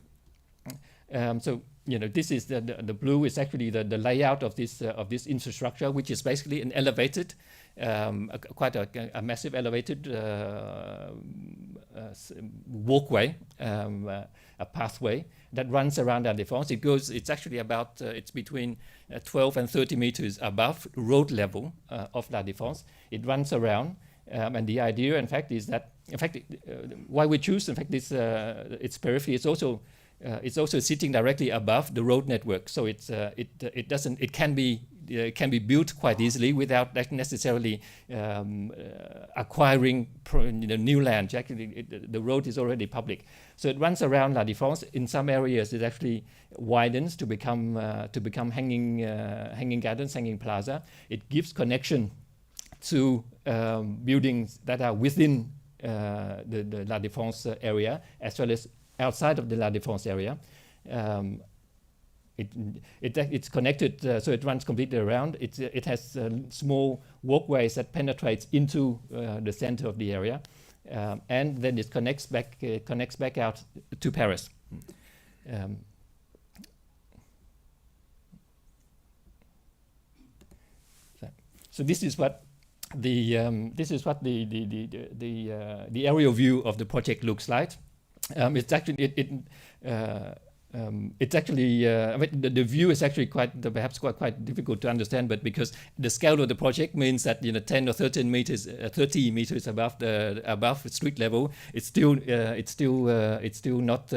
So this is the blue is actually the layout of this infrastructure, which is basically an elevated, quite a massive elevated walkway, a pathway that runs around La Défense. It's actually about it's between 12 and 30 meters above road level of La Défense. It runs around, and the idea, in fact, is that why we choose, in fact, this its periphery is also. It's also sitting directly above the road network, so it can be built quite easily without necessarily acquiring new land. Actually, the road is already public, so it runs around La Défense. In some areas, it actually widens to become hanging gardens, hanging plaza. It gives connection to buildings that are within the La Défense area, as well as outside of the La Défense area. It's connected, so it runs completely around. It has small walkways that penetrates into the center of the area, and then it connects back out to Paris. So this is what the aerial view of the project looks like. It's actually I mean, the view is actually perhaps quite difficult to understand, but because the scale of the project means that 10 or 13 meters, 30 meters above street level, it's still not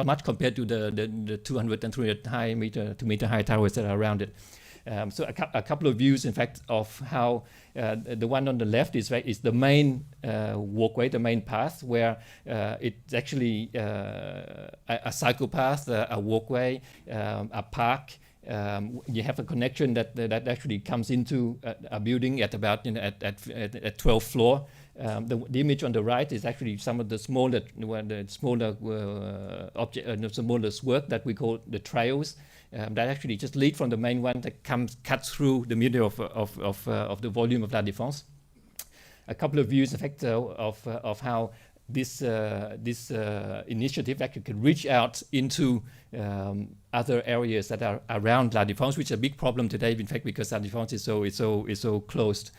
much compared to the 200 and 300 meter high towers that are around it. So a couple of views, in fact, of how the one on the left is the main walkway, the main path, where it's actually a cycle path, a walkway, a park. You have a connection that actually comes into a building at about at 12th floor. The image on the right is actually some of the smaller smallest work that we call the trails. That actually just lead from the main one that cuts through the middle of the volume of La Défense. A couple of views, in fact, of how this initiative actually can reach out into other areas that are around La Défense, which is a big problem today, in fact, because La Défense is so closed.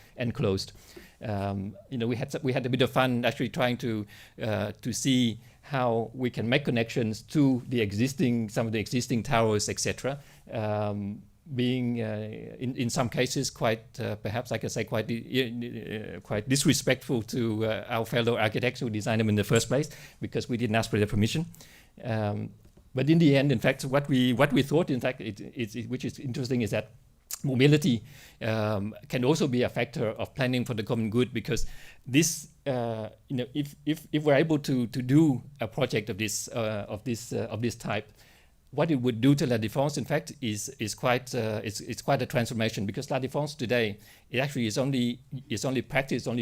We had a bit of fun actually trying to see how we can make connections to some of the existing towers, etc. Being in some cases quite perhaps I can say quite disrespectful to our fellow architects who designed them in the first place, because we didn't ask for their permission. But in the end, in fact, what we thought, in fact, which is interesting, is that mobility can also be a factor of planning for the common good, because this, if we're able to do a project of this type, what it would do to La Défense, in fact, is quite a transformation, because La Défense today, it actually is only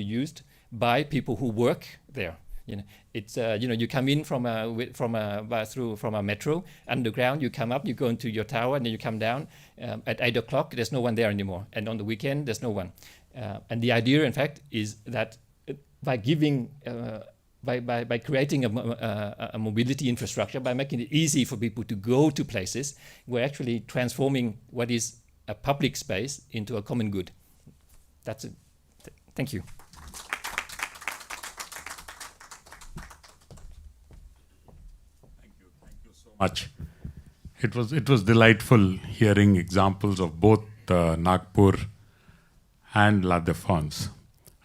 used by people who work there. It's you come in from a metro underground, you come up, you go into your tower, and then you come down. At 8 o'clock, there's no one there anymore, and on the weekend, there's no one. And the idea, in fact, is that by giving by creating a mobility infrastructure, by making it easy for people to go to places, we're actually transforming what is a public space into a common good. That's it. Thank you. Much. It was delightful hearing examples of both Nagpur and La Défense.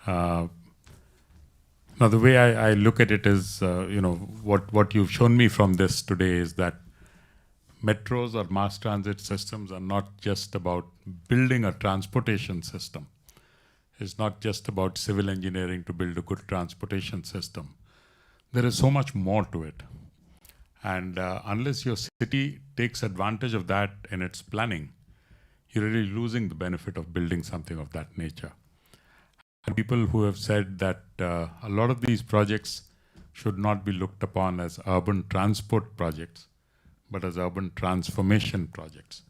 Now, the way I look at it is, what you've shown me from this today is that metros or mass transit systems are not just about building a transportation system. It's not just about civil engineering to build a good transportation system. There is so much more to it. And unless your city takes advantage of that in its planning, you're really losing the benefit of building something of that nature. And people who have said that a lot of these projects should not be looked upon as urban transport projects, but as urban transformation projects.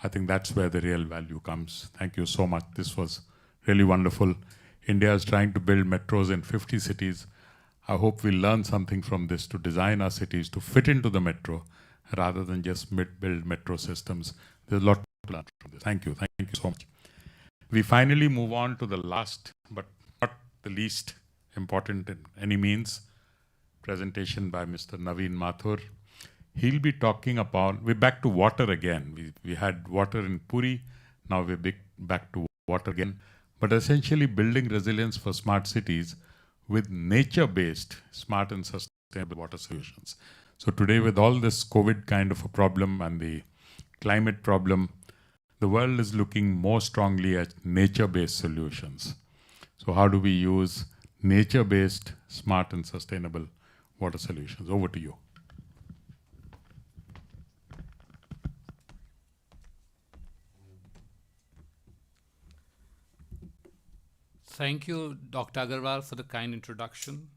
I think that's where the real value comes. Thank you so much. This was really wonderful. India is trying to build metros in 50 cities. I hope we learn something from this to design our cities to fit into the metro rather than just build metro systems. There's a lot to learn from this. Thank you. Thank you so much. We finally move on to the last, but not the least important in any means, presentation by Mr. Naveen Mathur. He'll be talking about, we're back to water again. We had water in Puri, now we're back to water again. But essentially building resilience for smart cities with nature-based, smart and sustainable water solutions. So today, with all this COVID kind of a problem and the climate problem, the world is looking more strongly at nature-based solutions. So how do we use nature-based, smart and sustainable water solutions? Over to you. Thank you, Dr. Agarwal, for the kind introduction.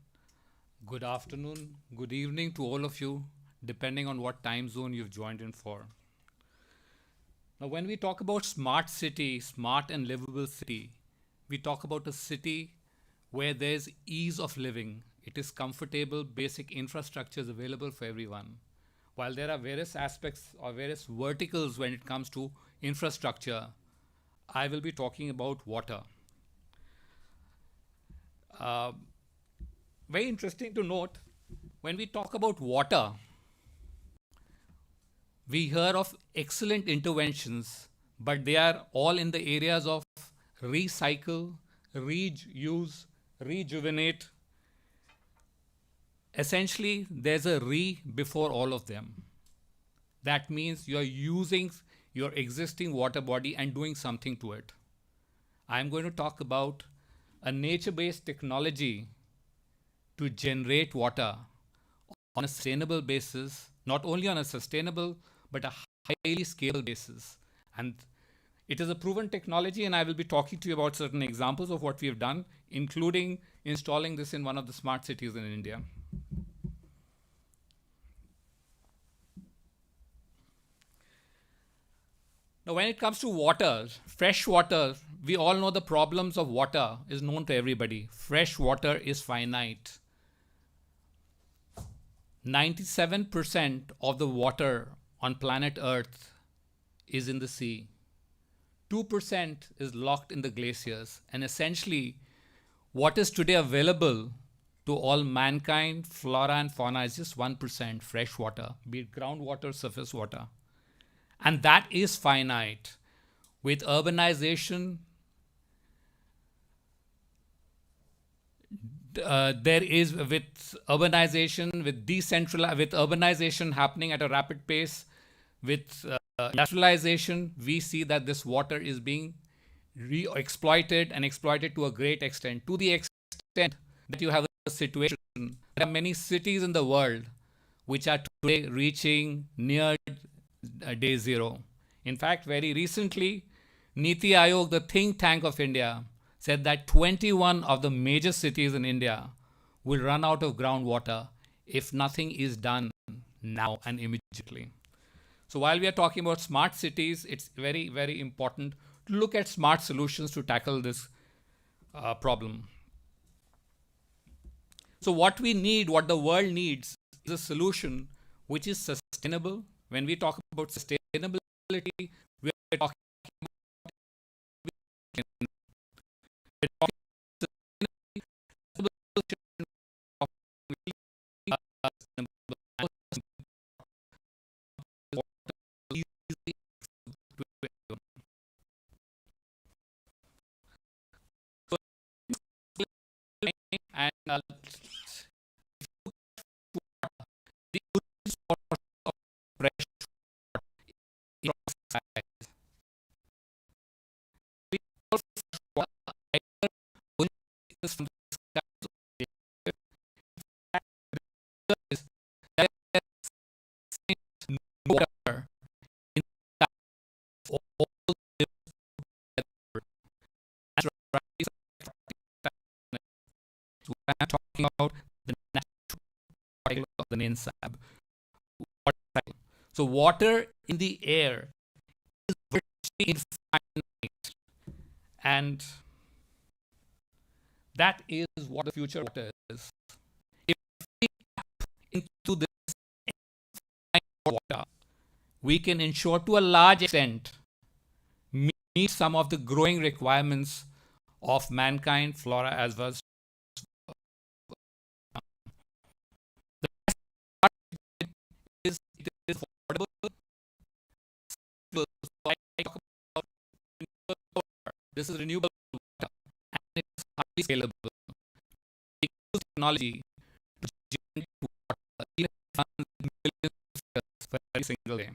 Good afternoon, good evening to all of you, depending on what time zone you've joined in for. Now, when we talk about smart city, smart and livable city, we talk about a city where there's ease of living. It is comfortable, basic infrastructure is available for everyone. While there are various aspects or various verticals when it comes to infrastructure, I will be talking about water. Very interesting to note, when we talk about water, we hear of excellent interventions, but they are all in the areas of recycle, reuse, rejuvenate. Essentially, there's a re before all of them. That means you're using your existing water body and doing something to it. I'm going to talk about a nature-based technology to generate water on a sustainable basis, not only on a sustainable, but a highly scalable basis. And it is a proven technology, and I will be talking to you about certain examples of what we have done, including installing this in one of the smart cities in India. Now, when it comes to water, fresh water, we all know the problems of water is known to everybody. Fresh water is finite. 97% of the water on planet Earth is in the sea. 2% is locked in the glaciers. And essentially, what is today available to all mankind, flora and fauna, is just 1% fresh water, be it groundwater, surface water. And that is finite. With urbanization, with urbanization happening at a rapid pace, with industrialization, we see that this water is being exploited and exploited to a great extent. To the extent that you have a situation, there are many cities in the world which are today reaching near day zero. In fact, very recently, Niti Aayog, the think tank of India, said that 21 of the major cities in India will run out of groundwater if nothing is done now and immediately. So while we are talking about smart cities, it's very, very important to look at smart solutions to tackle this problem. So what we need, what the world needs, is a solution which is sustainable. When we talk about sustainability, we are talking about and the source of fresh water we also either from the skies is there is water in the all this together. That's right. What I'm talking about, the natural cycle of the NINSAB. Water cycle. So water in the air is virtually infinite, and that is what the future of water is. If we tap into this infinite water, we can ensure to a large extent meet some of the growing requirements of mankind, flora, as well as the best part is it is affordable. So I talk about renewable water. This is renewable water, and it is highly scalable. We use technology to generate water, even millions of liters for every single day.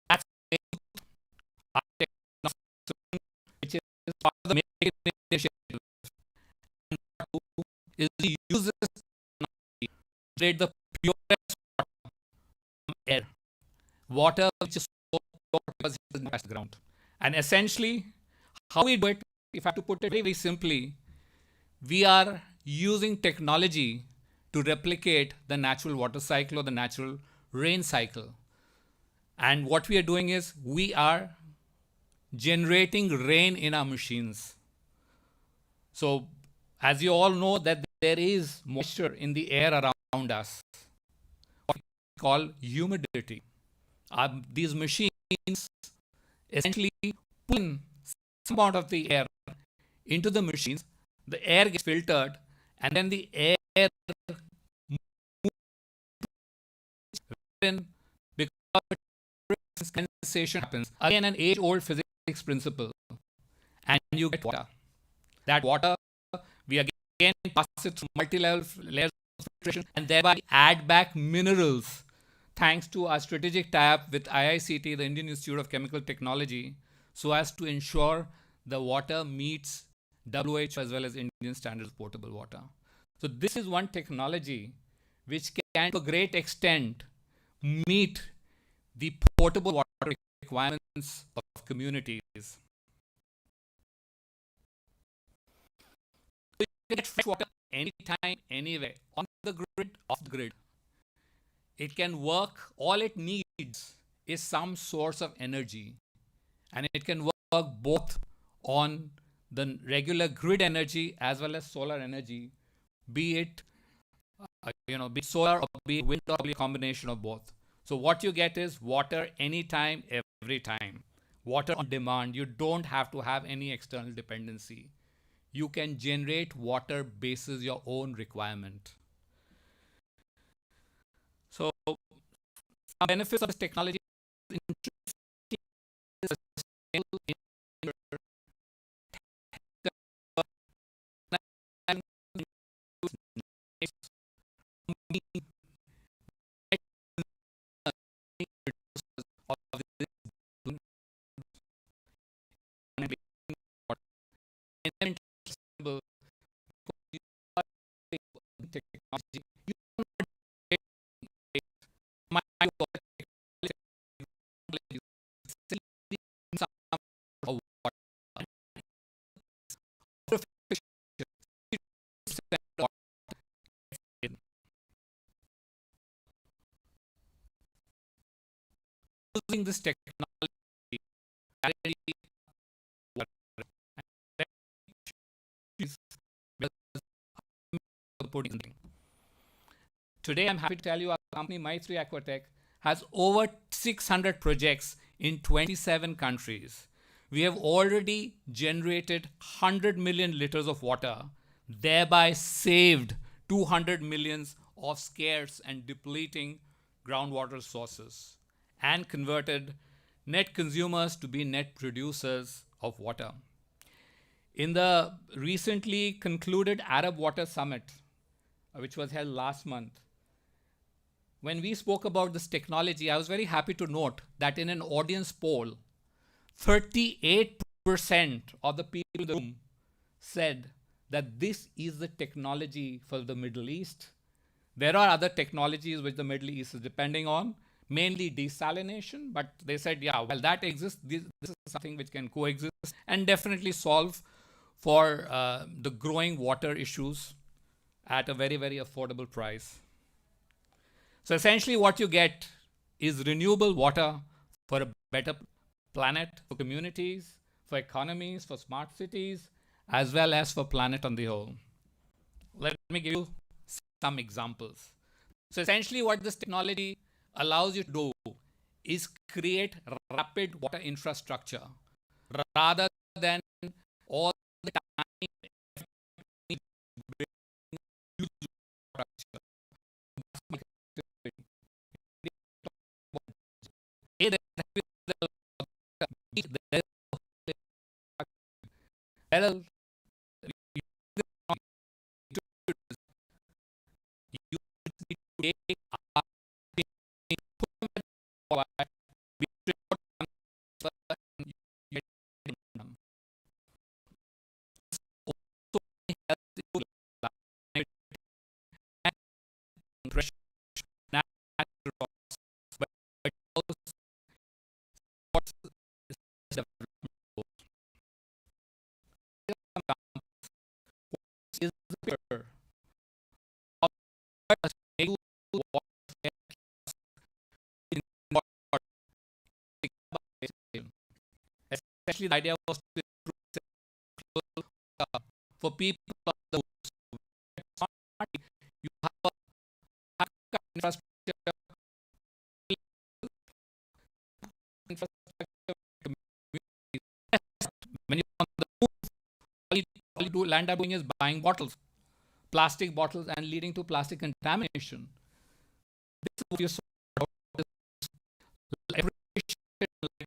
That's our technology, which is part of the Make in India initiative. And what we do is we use this technology to generate the purest water from air. Water which is so pure because it is past the ground. And essentially, how we do it, if I have to put it very, very simply, we are using technology to replicate the natural water cycle or the natural rain cycle. And what we are doing is we are generating rain in our machines. So, as you all know, that there is moisture in the air around us, what we call humidity. These machines essentially put in some amount of the air into the machines, the air gets filtered, and then the air moves in because condensation happens. Again, an age-old physics principle, and you get water. That water, we again pass it through multi-level layers of filtration and thereby add back minerals thanks to our strategic tie-up with IICT, the Indian Institute of Chemical Technology, so as to ensure the water meets WHO as well as Indian standards of potable water. So this is one technology which can to a great extent meet the potable water requirements of communities. So you can get fresh water anytime, anywhere, on the grid, off the grid. It can work, all it needs is some source of energy. And it can work both on the regular grid energy as well as solar energy, be it be it solar or be it wind or be a combination of both. So what you get is water anytime, every time. Water on demand. You don't have to have any external dependency. You can generate water basis your own requirement. So some benefits of this technology technology. You using this technology putting in. Today, I'm happy to tell you our company, My3 Aquatech, has over 600 projects in 27 countries. We have already generated 100 million liters of water, thereby saved 200 millions of scarce and depleting groundwater sources, and converted net consumers to be net producers of water. In the recently concluded Arab Water Summit, which was held last month, when we spoke about this technology, I was very happy to note that in an audience poll, 38% of the people in the room said that this is the technology for the Middle East. There are other technologies which the Middle East is depending on, mainly desalination, but they said, yeah, while that exists, this is something which can coexist and definitely solve for the growing water issues at a very, very affordable price. So essentially what you get is renewable water for a better planet, for communities, for economies, for smart cities, as well as for planet on the whole. Let me give you some examples. So essentially what this technology allows you to do is create rapid water infrastructure rather than all the time Essentially, the idea was to improve for people of the you have a infrastructure when you're on the move, all you do land up doing is buying bottles, plastic bottles, and leading to plastic contamination. This is what you saw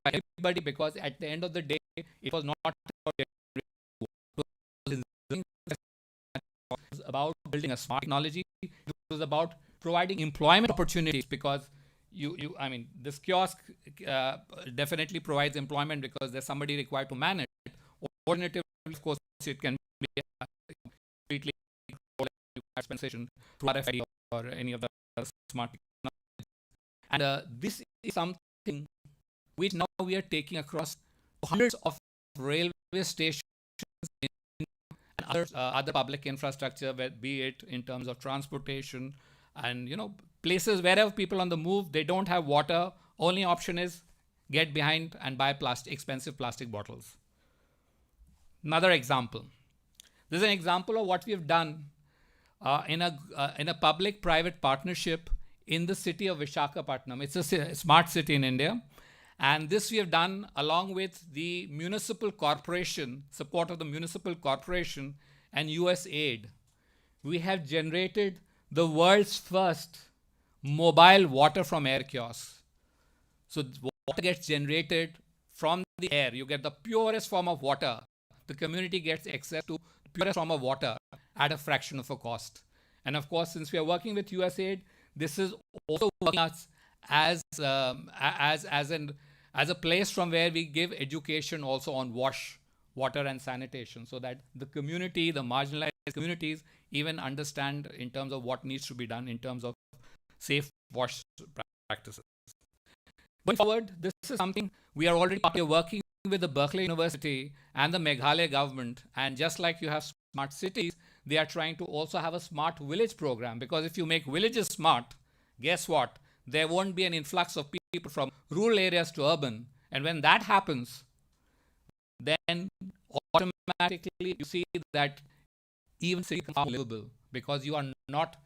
by everybody, because at the end of the day, it was not about building a smart technology. It was about providing employment opportunities, because I mean, this kiosk definitely provides employment because there's somebody required to manage. Alternatively, of course, it can be completely dispensation through RFID or any of the smart technologies. And this is something which now we are taking across hundreds of railway stations and other public infrastructure, be it in terms of transportation and places wherever people on the move, they don't have water. Only option is get behind and buy expensive plastic bottles. Another example. This is an example of what we have done in a public-private partnership in the city of Visakhapatnam. It's a smart city in India. And this we have done along with the municipal corporation, support of the municipal corporation and US aid. We have generated the world's first mobile water from air kiosks. So water gets generated from the air. You get the purest form of water. The community gets access to the purest form of water at a fraction of a cost. And of course, since we are working with US aid, this is also working us as a place from where we give education also on water and sanitation, so that the community, the marginalized communities, even understand in terms of what needs to be done in terms of safe wash practices. Going forward, this is something we are already working with the Berkeley University and the Meghalaya government. And just like you have smart cities, they are trying to also have a smart village program, because if you make villages smart, guess what? There won't be an influx of people from rural areas to urban. And when that happens, then automatically you see that even cities are livable, because you are not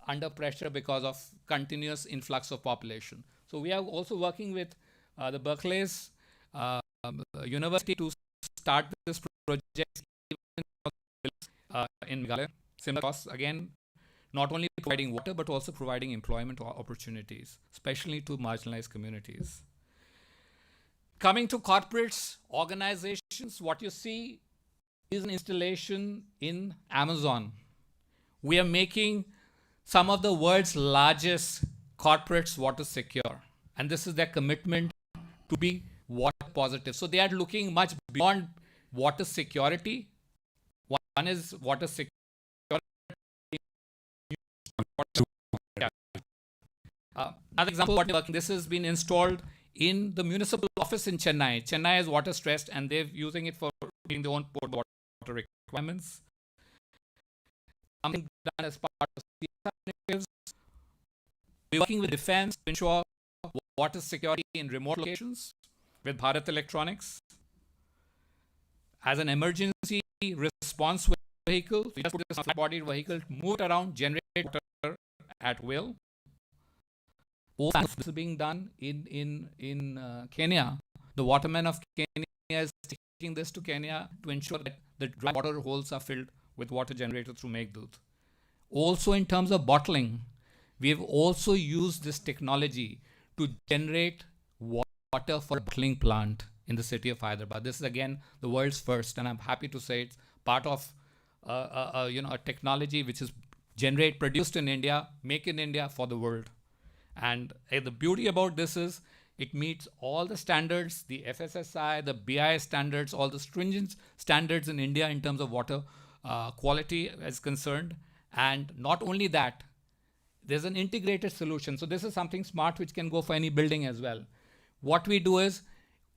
under pressure because of continuous influx of population. So we are also working with the Berkeley's university to start this project in Meghalaya. Similar costs, again, not only providing water but also providing employment opportunities, especially to marginalized communities. Coming to corporates, organizations, what you see is an installation in Amazon. We are making some of the world's largest corporates water secure. And this is their commitment to be water positive. So they are looking much beyond water security. One is water security. Another example, this has been installed in the municipal office in Chennai. Chennai is water stressed and they're using it for being their own water requirements. Something done as part of CSR initiatives. We're working with defense to ensure water security in remote locations with Bharat Electronics. As an emergency response vehicle, we just put this flat-bodied vehicle to move around, generate water at will. This is being done in Kenya. The watermen of Kenya is taking this to Kenya to ensure that the dry water holes are filled with water generated through Meghdut. Also, in terms of bottling, we have also used this technology to generate water for a bottling plant in the city of Hyderabad. This is again the world's first, and I'm happy to say it's part of a technology which is produced in India, make in India for the world. And the beauty about this is it meets all the standards, the FSSI, the BIS standards, all the stringent standards in India in terms of water quality is concerned. And not only that, there's an integrated solution. So this is something smart which can go for any building as well. What we do is,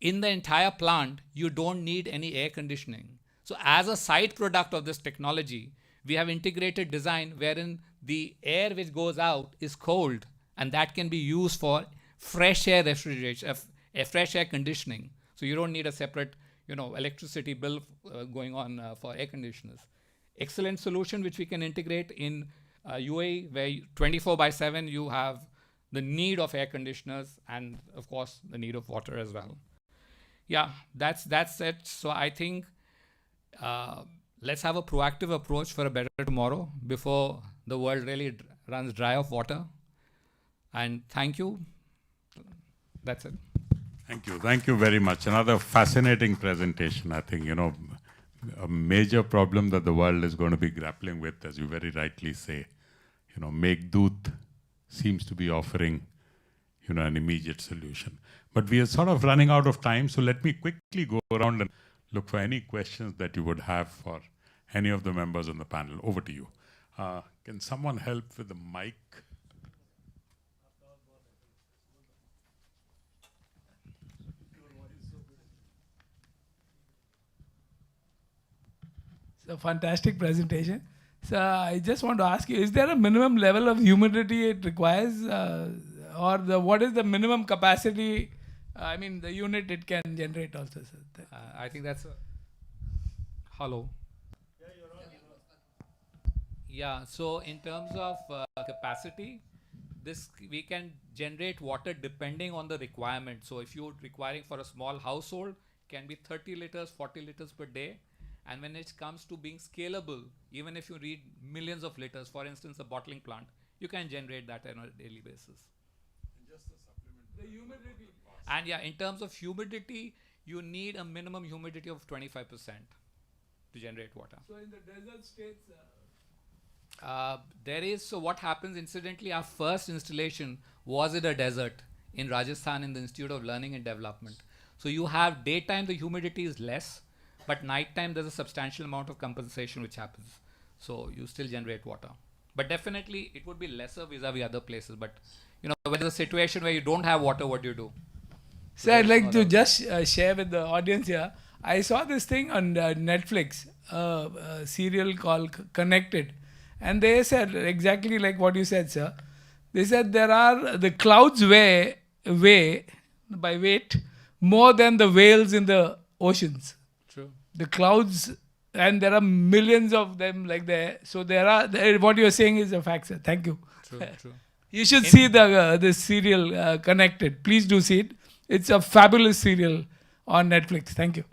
in the entire plant, you don't need any air conditioning. So as a side product of this technology, we have integrated design wherein the air which goes out is cold, and that can be used for fresh air refrigeration, fresh air conditioning. So you don't need a separate, electricity bill going on for air conditioners. Excellent solution which we can integrate in UAE, where 24/7 you have the need of air conditioners and, of course, the need of water as well. Yeah, that's it. So I think let's have a proactive approach for a better tomorrow before the world really runs dry of water. And thank you. That's it. Thank you. Thank you very much. Another fascinating presentation. I think, a major problem that the world is going to be grappling with, as you very rightly say. Meghdut seems to be offering, an immediate solution. But we are sort of running out of time, so let me quickly go around and look for any questions that you would have for any of the members on the panel. Over to you. Can someone help with the mic? It's a fantastic presentation. So I just want to ask you, is there a minimum level of humidity it requires? Or what is the minimum capacity, the unit it can generate also? I think that's hello. Yeah, you're on. Yeah, so in terms of capacity, we can generate water depending on the requirement. So if you're requiring for a small household, can be 30 liters, 40 liters per day. And when it comes to being scalable, even if you need millions of liters, for instance, a bottling plant, you can generate that on a daily basis. And just a supplement. The humidity. And yeah, in terms of humidity, you need a minimum humidity of 25% to generate water. So in the desert states? So what happens, incidentally, our first installation was in a desert in Rajasthan in the Institute of Learning and Development. So you have daytime, the humidity is less. But nighttime, there's a substantial amount of compensation which happens. So you still generate water. But definitely, it would be lesser vis-a-vis other places. But, when there's a situation where you don't have water, what do you do? So I'd like to just share with the audience here. I saw this thing on Netflix, a serial called Connected. And they said exactly like what you said, sir. They said the clouds weigh by weight more than the whales in the oceans. True. The clouds and there are millions of them like there. So what you're saying is a fact, sir. Thank you. True, true. You should see the serial Connected. Please do see it. It's a fabulous serial on Netflix. Thank you.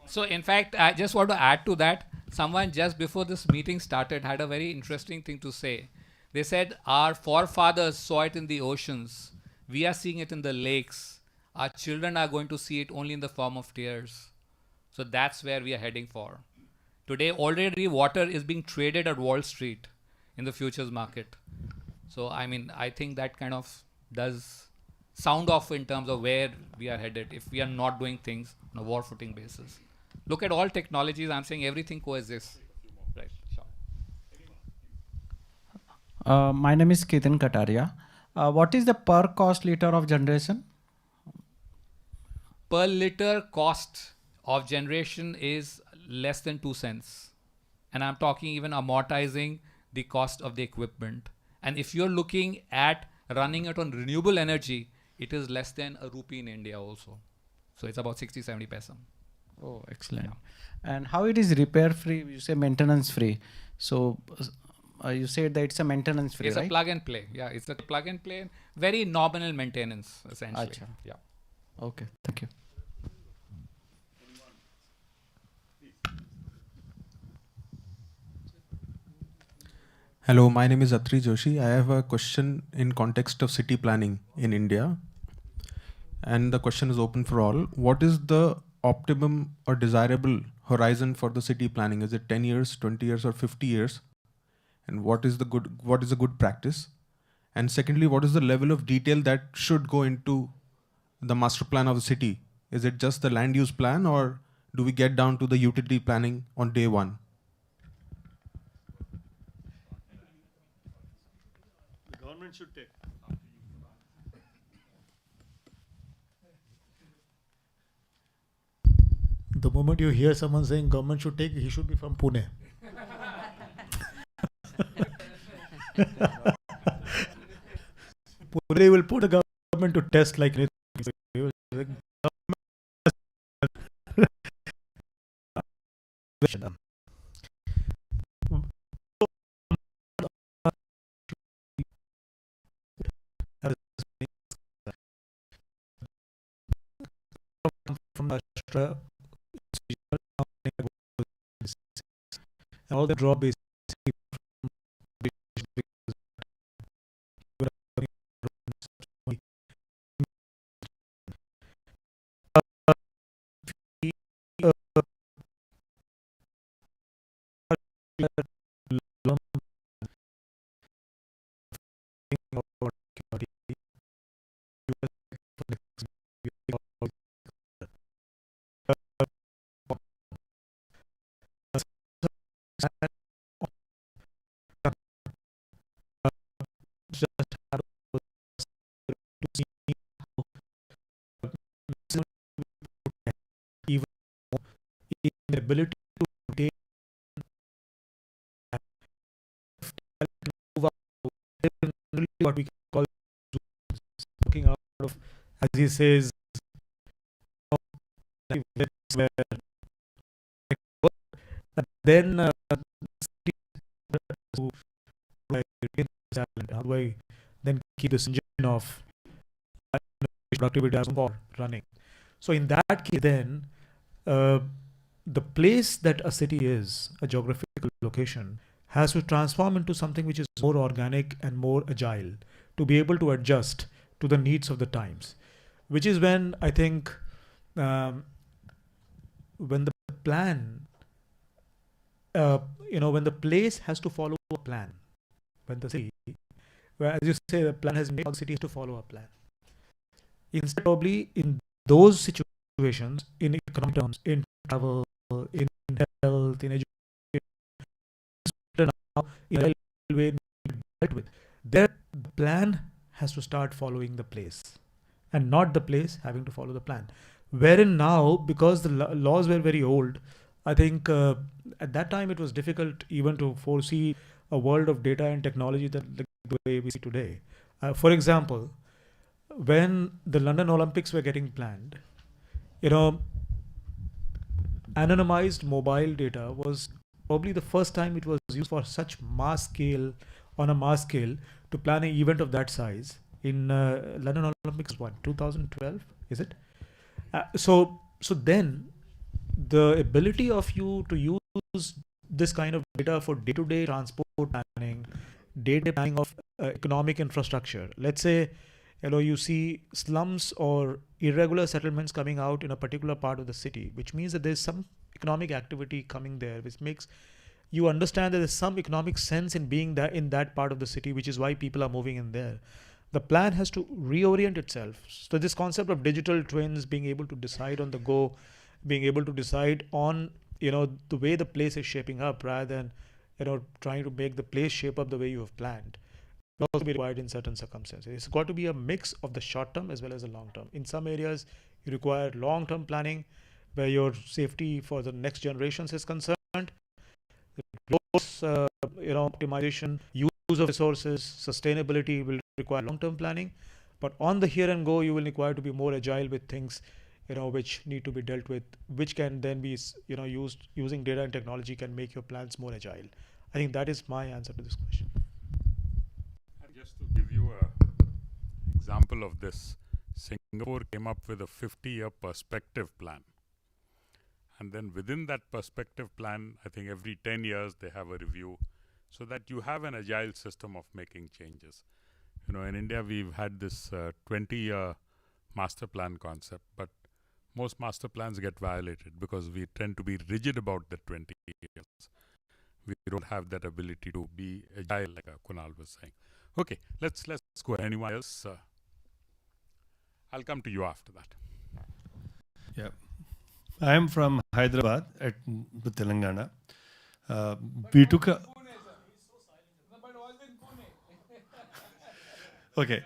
So, in fact, I just want to add to that. Someone just before this meeting started had a very interesting thing to say. They said, our forefathers saw it in the oceans. We are seeing it in the lakes. Our children are going to see it only in the form of tears. So that's where we are heading for. Today, already water is being traded at Wall Street in the futures market. So, I mean, I think that kind of does sound off in terms of where we are headed if we are not doing things on a war footing basis. Look at all technologies. I'm saying everything coexists. Right. Sure. My name is Ketan Kataria. What is the per cost liter of generation? Per liter cost of generation is less than 2 cents. And I'm talking even amortizing the cost of the equipment. And if you're looking at running it on renewable energy, it is less than a rupee in India also. So it's about 60-70 paisa. Oh, excellent. Yeah. And how it is repair free? You say maintenance free. So you said that it's a maintenance free, It's right? a plug and play. Yeah, it's a plug and play. Very nominal maintenance, essentially. Achha. Yeah. Okay, thank you. Hello, my name is Atri Joshi. I have a question in context of city planning in India. And the question is open for all. What is the optimum or desirable horizon for the city planning? Is it 10 years, 20 years, or 50 years? And what is a good practice? And secondly, what is the level of detail that should go into the master plan of the city? Is it just the land use plan, or do we get down to the utility planning on day one? The government should take. The moment you hear someone saying government should take, he should be from Pune. Pune will put a government to test like anything. From Ashtra, all the draw basically even the ability to take what we call looking out of, as he says, where then how do I then keep this engine of productivity running? So in that case, then the place that a city is, a geographical location, has to transform into something which is more organic and more agile to be able to adjust to the needs of the times, which is when I think when the plan, when the place has to follow a plan, when the city, where as you say, the plan has made, the city has to follow a plan. Instead, probably in those situations, in economic terms, in travel, in health, in education, in railway, their plan has to start following the place, and not the place having to follow the plan. Wherein now, because the laws were very old, I think at that time it was difficult even to foresee a world of data and technology that the way we see today. For example, when the London Olympics were getting planned, anonymized mobile data was probably the first time it was used for such mass scale, on a mass scale, to plan an event of that size in London Olympics. 2012, is it? So then the ability of you to use this kind of data for day-to-day transport planning, day-to-day planning of economic infrastructure. Let's say, you see slums or irregular settlements coming out in a particular part of the city, which means that there's some economic activity coming there, which makes you understand that there's some economic sense in being there in that part of the city, which is why people are moving in there. The plan has to reorient itself. So this concept of digital twins, being able to decide on the go, being able to decide on, the way the place is shaping up, rather than, trying to make the place shape up the way you have planned, will also be required in certain circumstances. It's got to be a mix of the short term as well as the long term. In some areas, you require long term planning, where your safety for the next generations is concerned. Optimization, use of resources, sustainability will require long-term planning. But on the here and go, you will require to be more agile with things, which need to be dealt with, which can then be, used using data and technology can make your plans more agile. I think that is my answer to this question. And just to give you an example of this, Singapore came up with a 50-year perspective plan. And then within that perspective plan, I think every 10 years they have a review, so that you have an agile system of making changes. In India, we've had this 20-year master plan concept, but most master plans get violated because we tend to be rigid about the 20 years. We don't have that ability to be agile, like Kunal was saying. Okay, let's go. Anyone else? I'll come to you after that. Yeah. I am from Hyderabad at Telangana. We took a... Okay.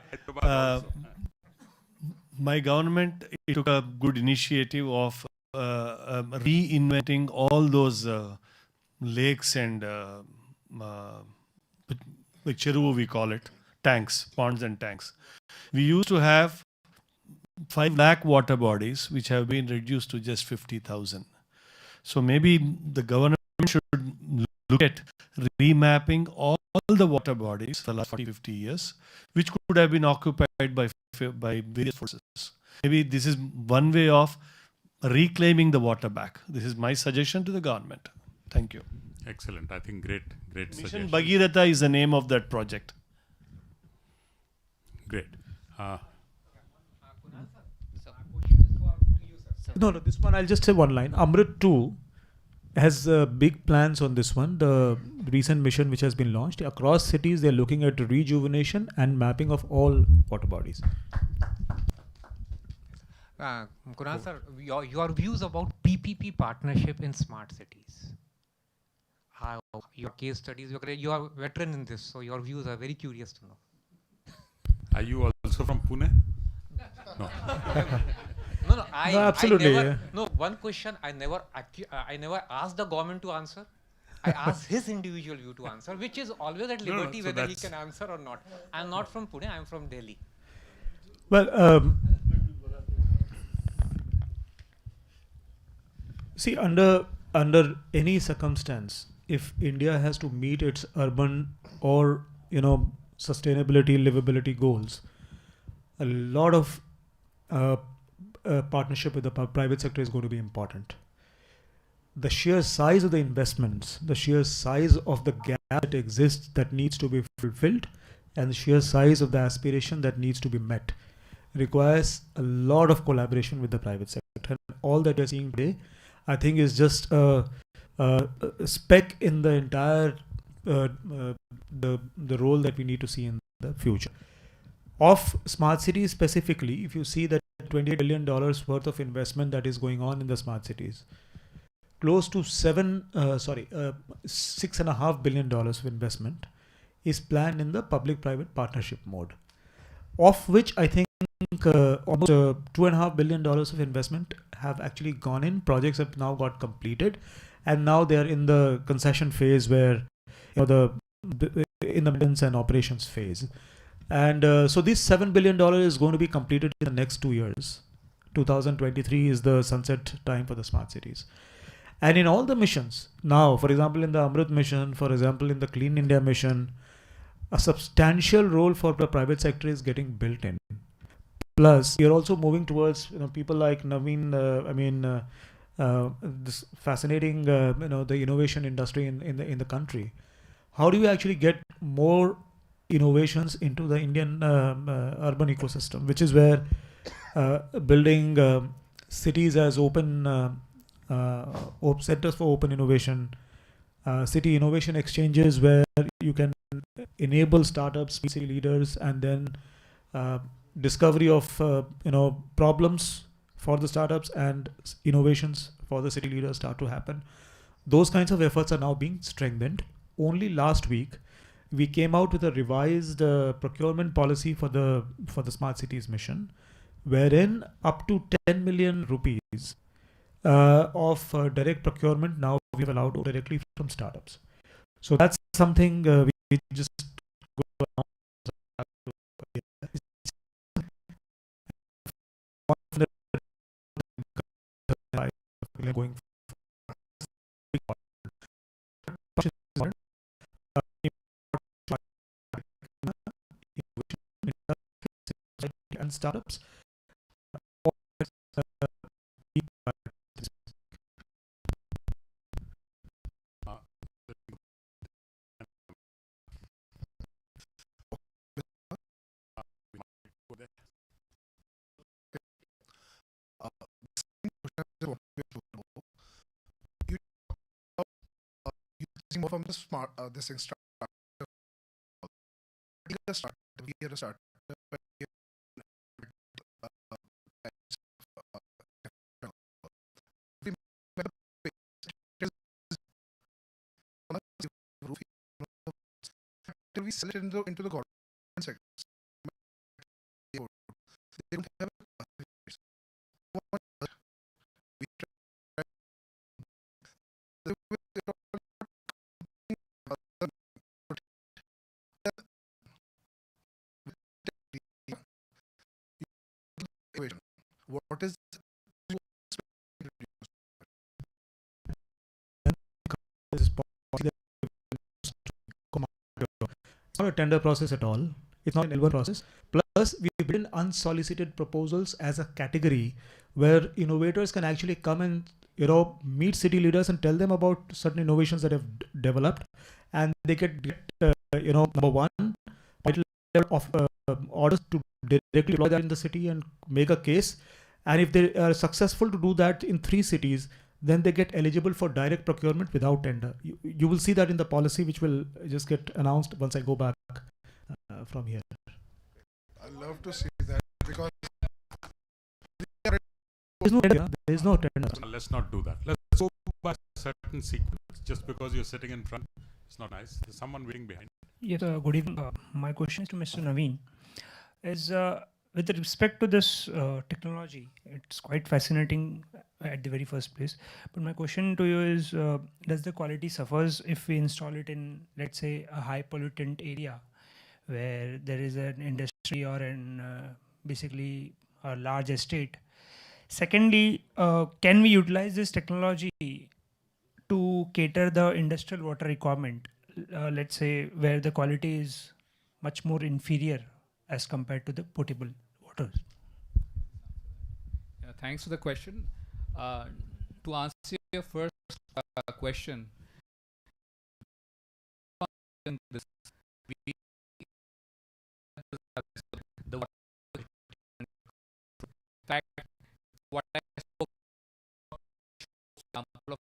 My government took a good initiative of reinventing all those lakes and like cheruvu we call it, tanks, ponds and tanks. We used to have 5 lakh water bodies, which have been reduced to just 50,000. So maybe the government should look at remapping all the water bodies for the last 40-50 years, which could have been occupied by various forces. Maybe this is one way of reclaiming the water back. This is my suggestion to the government. Thank you. Excellent. I think great Mission suggestion. Bhagirath is the name of that project. Great. No, this one I'll just say one line. Amrit 2 has big plans on this one. The recent mission which has been launched across cities, they're looking at rejuvenation and mapping of all water bodies. Kunal sir, your views about PPP partnership in smart cities. How your case studies, you are veteran in this, so your views are very curious to know. Are you also from Pune? No. No, absolutely. One question I never asked the government to answer. I asked his individual view to answer, which is always at liberty whether he can answer or not. I'm not from Pune, I'm from Delhi. Well, see, under any circumstance, if India has to meet its urban or sustainability, livability goals, a lot of partnership with the private sector is going to be important. The sheer size of the investments, the sheer size of the gap that exists that needs to be fulfilled, and the sheer size of the aspiration that needs to be met requires a lot of collaboration with the private sector. And all that we're seeing today, I think, is just a speck in the entire the role that we need to see in the future. Of smart cities specifically, if you see that $28 billion worth of investment that is going on in the smart cities, close to $6.5 billion of investment is planned in the public-private partnership mode, of which I think almost $2.5 billion of investment have actually gone in. Projects have now got completed, and now they are in the concession phase, where in the maintenance and operations phase. And so this $7 billion is going to be completed in the next 2 years. 2023 is the sunset time for the smart cities. And in all the missions, now, for example, in the Amrit mission, for example, in the Clean India mission, a substantial role for the private sector is getting built in. Plus, you're also moving towards people like Naveen. This fascinating the innovation industry in the country. How do you actually get more innovations into the Indian urban ecosystem, which is where building cities as open centers for open innovation, city innovation exchanges where you can enable startups, city leaders, and then discovery of problems for the startups and innovations for the city leaders start to happen. Those kinds of efforts are now being strengthened. Only last week, we came out with a revised procurement policy for the Smart Cities mission, wherein up to 10 million rupees of direct procurement now we've allowed directly from startups. So that's something we just go around going and startups. Using more from the smart this instructor, we are a startup. We sell it into the government sector. They don't have what is it's not a tender process at all. It's not an L1 process. Plus, we build in unsolicited proposals as a category where innovators can actually come and meet city leaders and tell them about certain innovations that have developed, and they get number one, of orders to directly deploy that in the city and make a case. And if they are successful to do that in 3 cities, then they get eligible for direct procurement without tender. You will see that in the policy, which will just get announced once I go back from here. I love to see that because there is no tender. Let's not do that. Let's go by a certain sequence. Just because you're sitting in front, it's not nice. There's someone waiting behind. Yes, good evening. My question is to Mr. Naveen. Is with respect to this technology, it's quite fascinating at the very first place. But my question to you is, does the quality suffers if we install it in, let's say, a high pollutant area where there is an industry or basically a large estate? Secondly, can we utilize this technology to cater the industrial water requirement, let's say, where the quality is much more inferior as compared to the potable water? Yeah, thanks for the question. To answer your first question, this, we, the fact what I spoke example of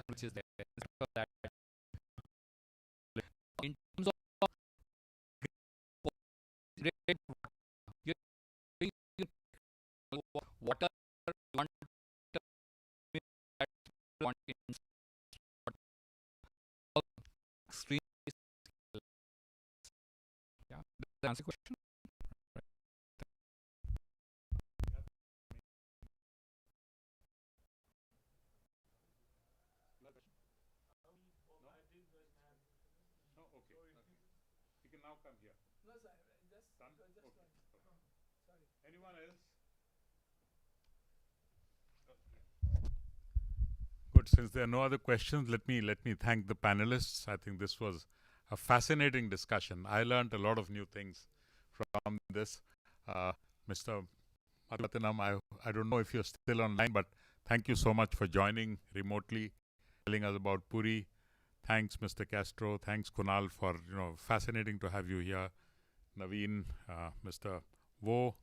which is there that in terms of water extreme. Yeah, does that answer the question? No, okay. You can now come here. No, sir, just Done? okay. Sorry. Anyone else? since there are no other questions, let me thank the panelists. I think this was a fascinating discussion. I learned a lot of new things from this. Mr. Madhavathanam, I don't know if you're still online, but thank you so much for joining remotely, telling us about Puri. Thanks, Mr. Castro. Thanks, Kunal, for fascinating to have you here. Naveen, Mr. Wo,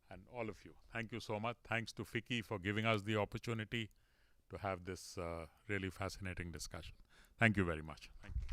and all of you. Thank you so much. Thanks to Fiki for giving us the opportunity to have this really fascinating discussion. Thank you very much. Thank you.